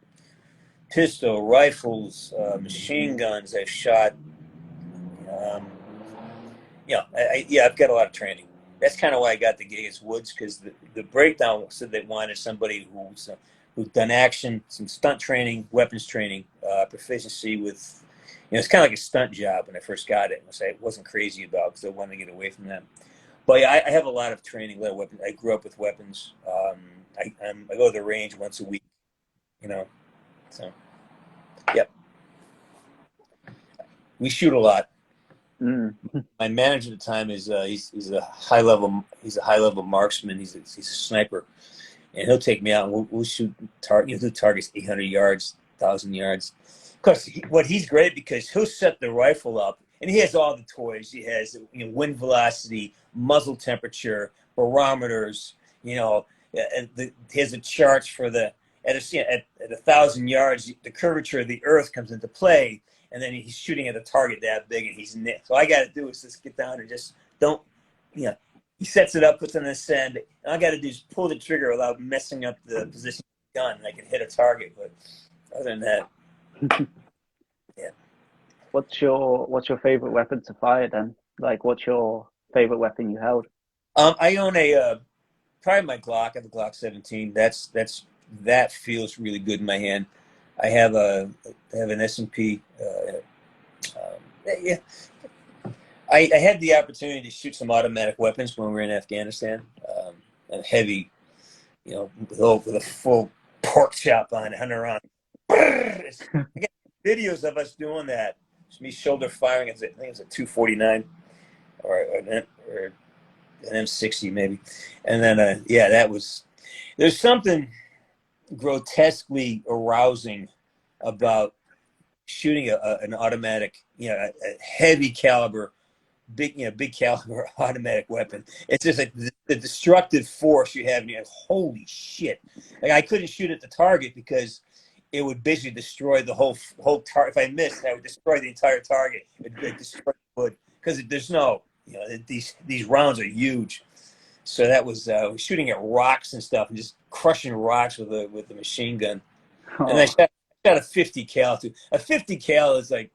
pistol, rifles, machine guns. I've shot. Um, yeah, I've got a lot of training. That's kind of why I got the gig as Woods, because the breakdown said they wanted somebody who's done action, some stunt training, weapons training, proficiency with. It's kind of like a stunt job when I first got it, which I wasn't crazy about because I wanted to get away from that. But yeah, I have a lot of training, a lot of weapons. I grew up with weapons. I go to the range once a week. You know, so yep, we shoot a lot. mm, My manager at the time is he's a high level marksman. He's a sniper, and he'll take me out and we'll shoot do targets 800 yards, 1,000 yards. Of course, what he's great because he'll set the rifle up and he has all the toys. He has wind velocity, muzzle temperature, barometers. He has a chart for the at 1,000 yards, the curvature of the earth comes into play, and then he's shooting at a target that big, and he's nicked. So all I got to do is just get down and just don't, you know, he sets it up, puts it on the send. And all I got to do is pull the trigger without messing up the position of the gun, and I can hit a target. But other than that, yeah. what's your favorite weapon to fire then? Like, what's your favorite weapon you held? I own probably my Glock. I have a Glock 17. That feels really good in my hand. I have an S&P. Yeah, I had the opportunity to shoot some automatic weapons when we were in Afghanistan. And heavy, with a full pork chop on it, hunting around. I got videos of us doing that. It's me shoulder firing. I think it's a 249 or an M60 maybe. And then yeah, there's something grotesquely arousing about shooting an automatic, a heavy caliber, big caliber automatic weapon. It's just like the destructive force you have, and you're like, holy shit! Like I couldn't shoot at the target because it would basically destroy the whole target. If I missed, I would destroy the entire target. It'd destroy the wood because there's no, these rounds are huge. So that was shooting at rocks and stuff, and just crushing rocks with the machine gun. And I Oh, shot a 50 cal too. A 50 cal is like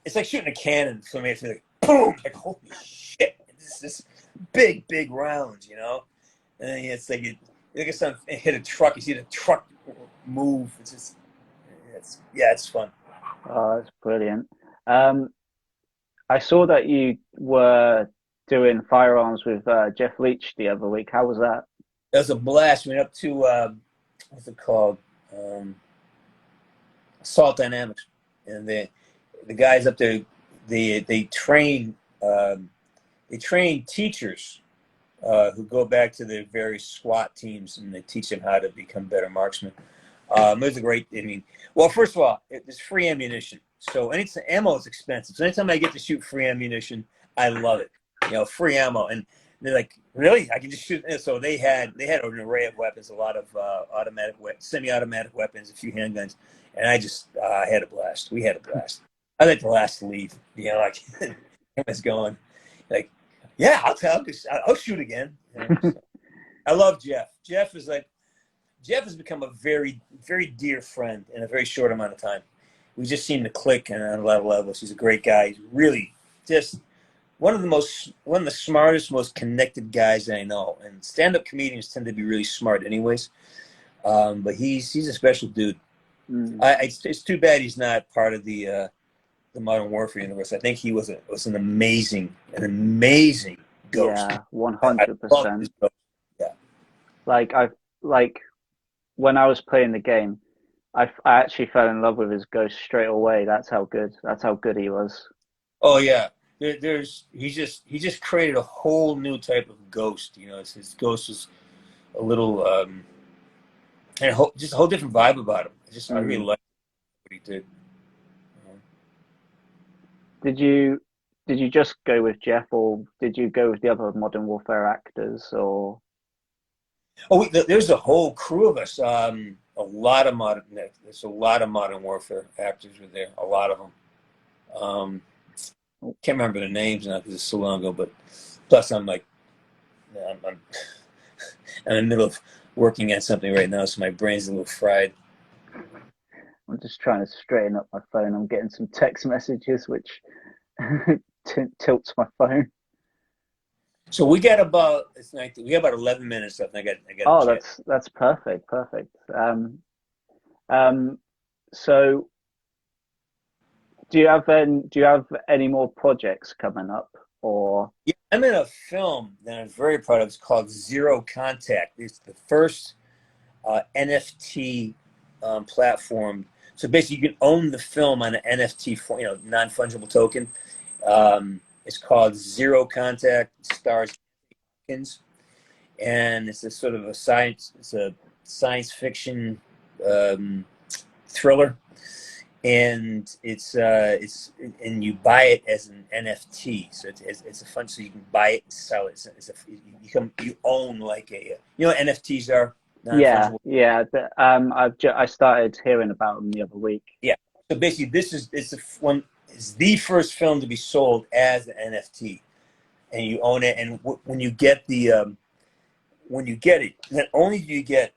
it's like shooting a cannon for me. It's like boom, like holy shit! This big rounds, And then it's like you look at something hit a truck. You see the truck move. It's fun. oh, that's brilliant. Um, I saw that you were doing firearms with Jeff Leach the other week. How was that? That was a blast. We went up to what's it called? Um, Salt Dynamics, and the guys up there, they train teachers who go back to their various SWAT teams, and they teach them how to become better marksmen. It was a great. I mean, well, first of all, there's free ammunition, so ammo is expensive. So anytime I get to shoot free ammunition, I love it. Free ammo, and they're like, really? I can just shoot. So they had an array of weapons, a lot of automatic semi-automatic weapons, a few handguns, and I had a blast. We had a blast. I like the last to leave. Like it was going, like, yeah, I'll shoot again. So, I love Jeff. Jeff has become a very, very dear friend in a very short amount of time. We just seem to click on a lot of levels. He's a great guy. He's really just one of the smartest, most connected guys I know. And stand-up comedians tend to be really smart, anyways. But he's a special dude. Mm. It's too bad he's not part of the modern warfare universe. I think he was an amazing ghost. Yeah, I love 100%. his ghost. Yeah. Like when I was playing the game, I actually fell in love with his ghost straight away. That's how good he was. Oh yeah. He just created a whole new type of ghost. His ghost is a little and just a whole different vibe about him. I really Mm. like what he did. Did you just go with Jeff, or did you go with the other Modern Warfare actors, or? Oh, there's a whole crew of us. a lot of modern. There's a lot of Modern Warfare actors were there. A lot of them. Can't remember the names now because it's so long ago. But plus, I'm like, I'm in the middle of working on something right now, so my brain's a little fried. I'm just trying to straighten up my phone. I'm getting some text messages, which tilts my phone. So we got about we got about 11 minutes left. I got to Oh, chat. that's perfect, perfect. Um, so do you have any more projects coming up, or? Yeah, I'm in a film that I'm very proud of. It's called Zero Contact. It's the first NFT platform. So basically, you can own the film on an NFT, non-fungible token. It's called Zero Contact. It stars and it's a sort of it's a science fiction thriller, and and you buy it as an NFT. So it's a fun. So you can buy it and sell it. You own like what NFTs are, Yeah, non-fungible. yeah. I started hearing about them the other week. Yeah. So basically, it's the first film to be sold as an NFT, and you own it. And when you get it, not only do you get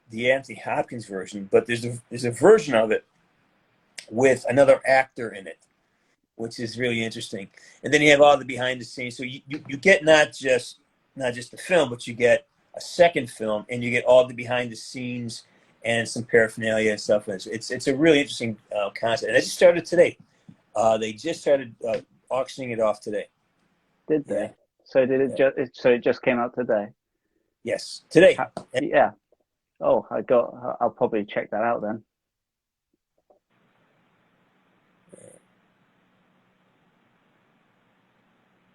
the Anthony Hopkins version, but there's a version of it with another actor in it, which is really interesting. And then you have all the behind the scenes. So you get not just the film, but you get a second film, and you get all the behind the scenes and some paraphernalia and stuff. And it's a really interesting concept. And it just started today. They just started auctioning it off today. Did Yeah. they? So did it so it just came out today? Yes, today. Yeah. Oh, I'll probably check that out then.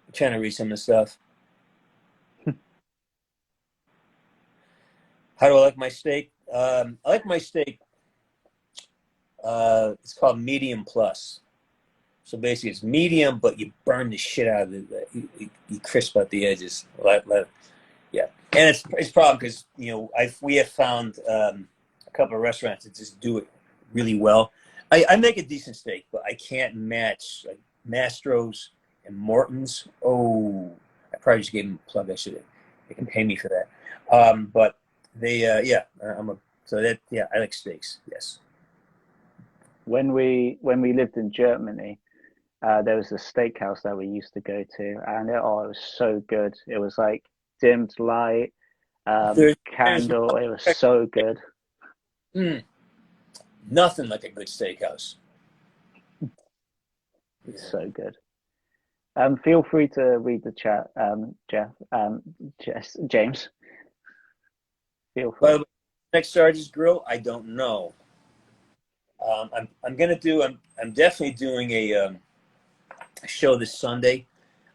I'm trying to read some of the stuff. How do I like my steak? I like my steak. It's called medium plus. So basically, it's medium, but you burn the shit out of it. You crisp out the edges. Yeah, and it's a problem because we have found a couple of restaurants that just do it really well. I make a decent steak, but I can't match like Mastro's and Morton's. Oh, I probably just gave them a plug. They can pay me for that. But they I like steaks. Yes. When we lived in Germany, there was a steakhouse that we used to go to, and it was so good. It was like dimmed light, There's candle. It was so good. nothing like a good steakhouse. It's so good. Feel free to read the chat, Jeff, James. Feel free. But next Sergeant's Grill, I don't know. I'm definitely doing a show this Sunday.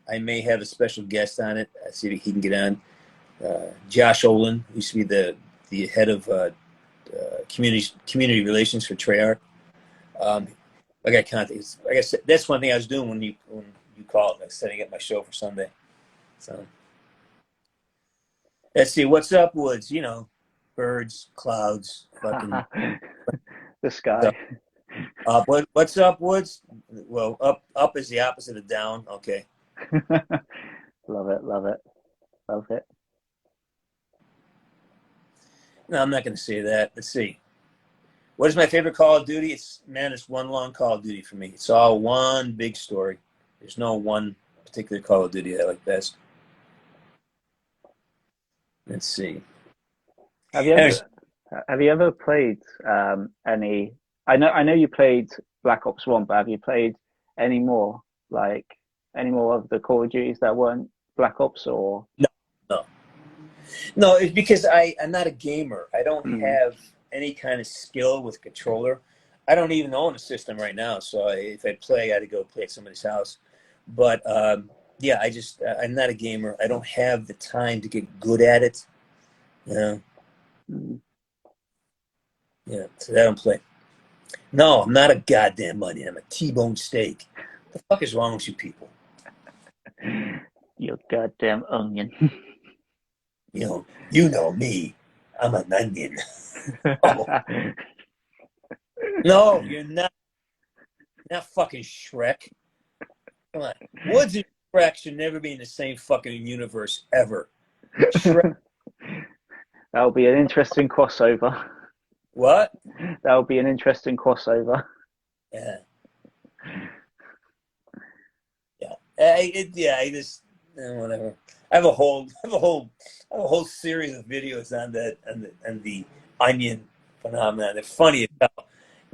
I may have a special guest on it. I see if he can get on. Josh Olin used to be the head of community relations for Treyarch. I got contact. Like I said, that's one thing I was doing when you called. I was setting up my show for Sunday. So let's see. What's up, Woods? Birds, clouds, fucking the sky. What's up, Woods? Well, up is the opposite of down. Okay. Love it, love it, love it. No, I'm not going to say that. Let's see. What is my favorite Call of Duty? It's one long Call of Duty for me. It's all one big story. There's no one particular Call of Duty I like best. Let's see. Have you ever played any? I know you played Black Ops 1, but have you played any more of the Call of Duties that weren't Black Ops or? No. It's because I'm not a gamer. I don't have any kind of skill with controller. I don't even own a system right now. So if I play, I got to go play at somebody's house. But yeah, I'm not a gamer. I don't have the time to get good at it. Yeah, so I don't play. No, I'm not a goddamn onion. I'm a T-bone steak. What the fuck is wrong with you people? You goddamn onion. You know me. I'm an onion. Oh, no, you're not fucking Shrek. Come on. Woods and Shrek should never be in the same fucking universe ever. Shrek. That'll be an interesting crossover. What? That'll be an interesting crossover. Yeah. Yeah. I just whatever. I have a whole series of videos on that and the onion phenomenon. They're funny as hell.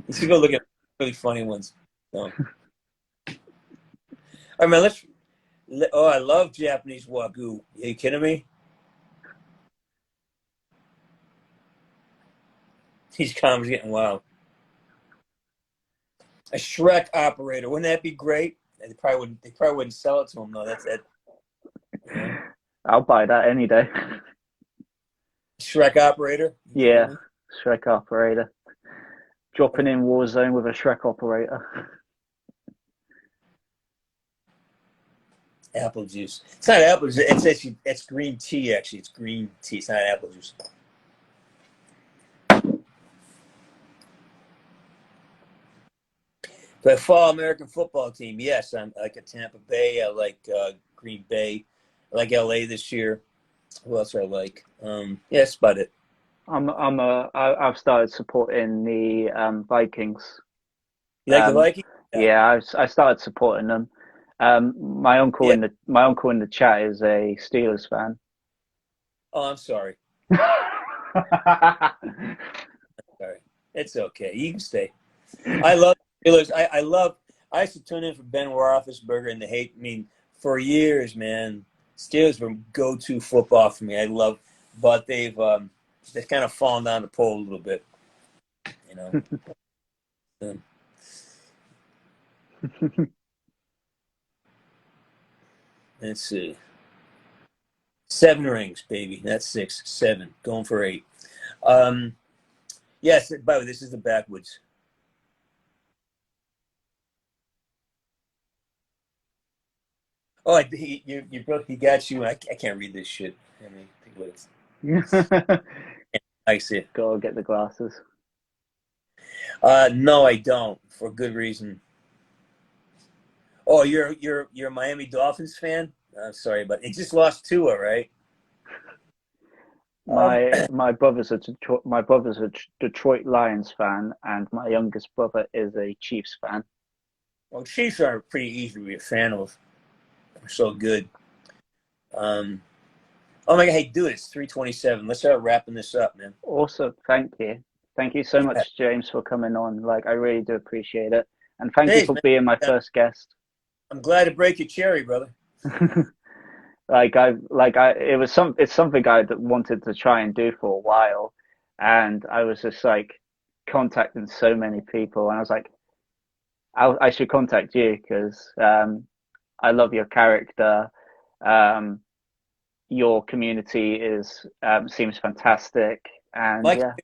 You should go look at really funny ones. So. All right, man. Oh, I love Japanese wagyu. Are you kidding me? These comments getting wild. A Shrek operator, wouldn't that be great? They probably wouldn't sell it to him though. That's it. Yeah. I'll buy that any day. Shrek operator. Yeah, Shrek operator. Dropping in Warzone with a Shrek operator. Apple juice. It's not apple juice. It's green tea. Actually, it's green tea. It's not apple juice. So I follow American football team. Yes, I'm like a Tampa Bay. I like Green Bay. I like LA this year. Who else do I like? Yeah, that's about it. I've started supporting the Vikings. You like the Vikings? Yeah, I started supporting them. My uncle in the chat is a Steelers fan. Oh, I'm sorry. Sorry. It's okay. You can stay. I love Steelers. I used to tune in for Ben Roethlisberger and the hate. I mean, for years, man, Steelers were go-to football for me. But they've kind of fallen down the pole a little bit, you know. Let's see. 7 rings, baby. That's 6. 7. Going for 8. Yes, by the way, this is the backwoods. Oh, he got you. I can't read this shit. I mean, think what it's. I see it. Go get the glasses. No, I don't. For good reason. Oh, you're a Miami Dolphins fan? I'm sorry, but it just lost Tua, right? My brother's a Detroit Lions fan, and my youngest brother is a Chiefs fan. Well, Chiefs are pretty easy to be a fan of. They're so good. Oh my God! Hey, dude, it's 3:27. Let's start wrapping this up, man. Awesome, thank you so much, James, for coming on. Like, I really do appreciate it, and thank you for being my first guest. I'm glad to break your cherry, brother. It's something I wanted to try and do for a while, and I was just like contacting so many people, and I was like, I should contact you because I love your character. Your community seems fantastic, and yeah,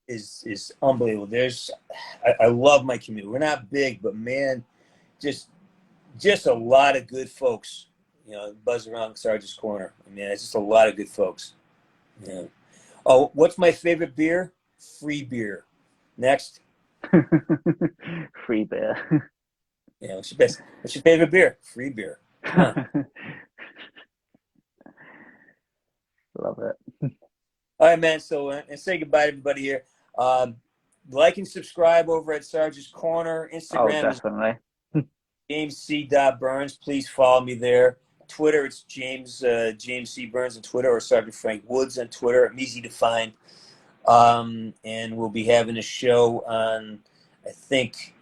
is unbelievable. I love my community. We're not big, but man, just a lot of good folks. You know, buzz around Sarge's Corner. I mean, it's just a lot of good folks. Yeah. Oh, what's my favorite beer? Free beer. Next. Free beer. Yeah, what's your favorite beer? Free beer. Huh. Love it. All right, man. So, and say goodbye to everybody here. Like and subscribe over at Sarge's Corner. Instagram definitely. is James C. Burns. Please follow me there. Twitter, it's James C. Burns on Twitter, or Sergeant Frank Woods on Twitter. I'm easy to find. And we'll be having a show on, I think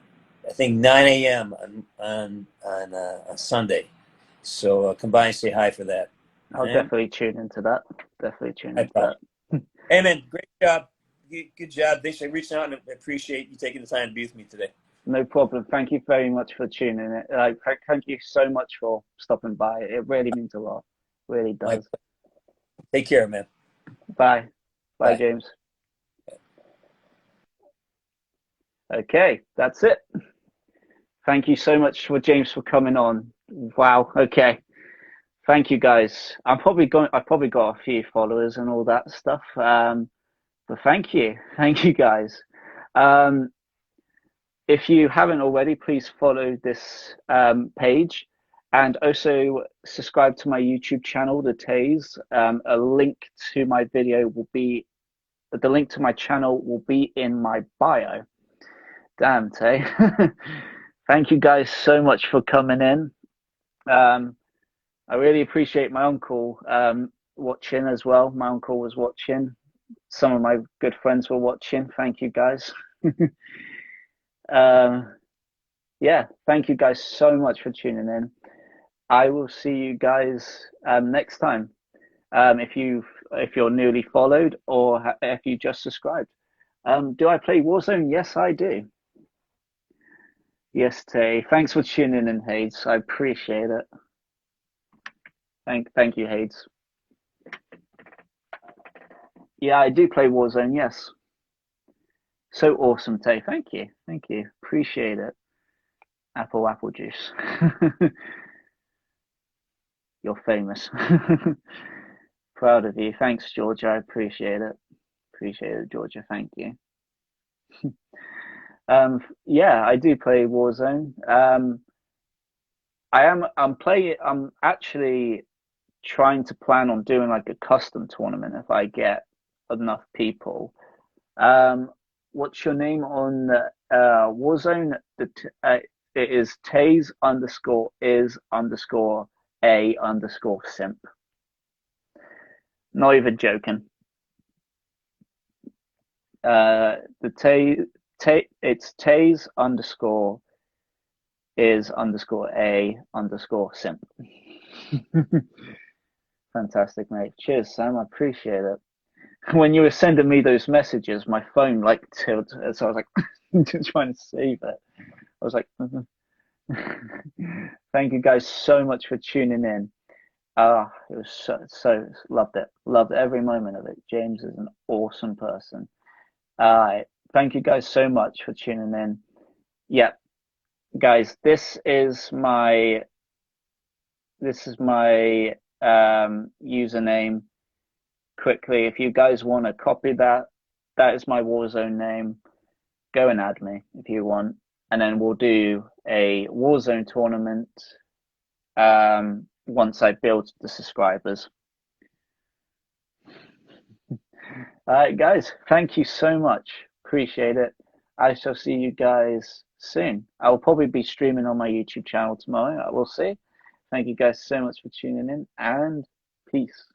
9 a.m. on Sunday. So come by and say hi for that. I'll definitely tune into that. Hey, man, great job. Good job. Thanks for reaching out, and I appreciate you taking the time to be with me today. No problem. Thank you very much for tuning in. Thank you so much for stopping by. It really means a lot. It really does. Take care, man. Bye. Bye, James. Okay, that's it. Thank you so much for James for coming on. Wow. Okay. Thank you, guys. I probably got a few followers and all that stuff. But thank you guys. Um, if you haven't already, please follow this page and also subscribe to my YouTube channel, The Tays. A link to my video will be, the link to my channel will be in my bio. Damn, Tay. Thank you guys so much for coming in. I really appreciate my uncle watching as well. My uncle was watching. Some of my good friends were watching. Thank you guys. um, yeah, thank you guys so much for tuning in. I will see you guys next time. If you're newly followed or if you just subscribed. Do I play Warzone? Yes, I do. Yes, Tay. Thanks for tuning in, Hades. I appreciate it. Thank you, Hades. Yeah, I do play Warzone. Yes. So awesome, Tay. Thank you. Thank you. Appreciate it. Apple juice. You're famous. Proud of you. Thanks, Georgia. I appreciate it. Appreciate it, Georgia. Thank you. Yeah, I do play Warzone. I'm actually trying to plan on doing like a custom tournament if I get enough people. What's your name on Warzone? It is Tays underscore is underscore a underscore simp. Not even joking. It's Tays underscore is underscore a underscore simp. Fantastic, mate. Cheers, Sam. I appreciate it. When you were sending me those messages, my phone like tilted, so I was like just trying to save it. I was like, thank you guys so much for tuning in. It was so loved it. Loved every moment of it. James is an awesome person. Thank you guys so much for tuning in. Yeah, guys, this is my username. Quickly, if you guys want to copy that, that is my Warzone name. Go and add me if you want, and then we'll do a Warzone tournament once I build the subscribers. All right, guys, thank you so much. Appreciate it. I shall see you guys soon. I will probably be streaming on my YouTube channel tomorrow. I will see. Thank you guys so much for tuning in, and peace.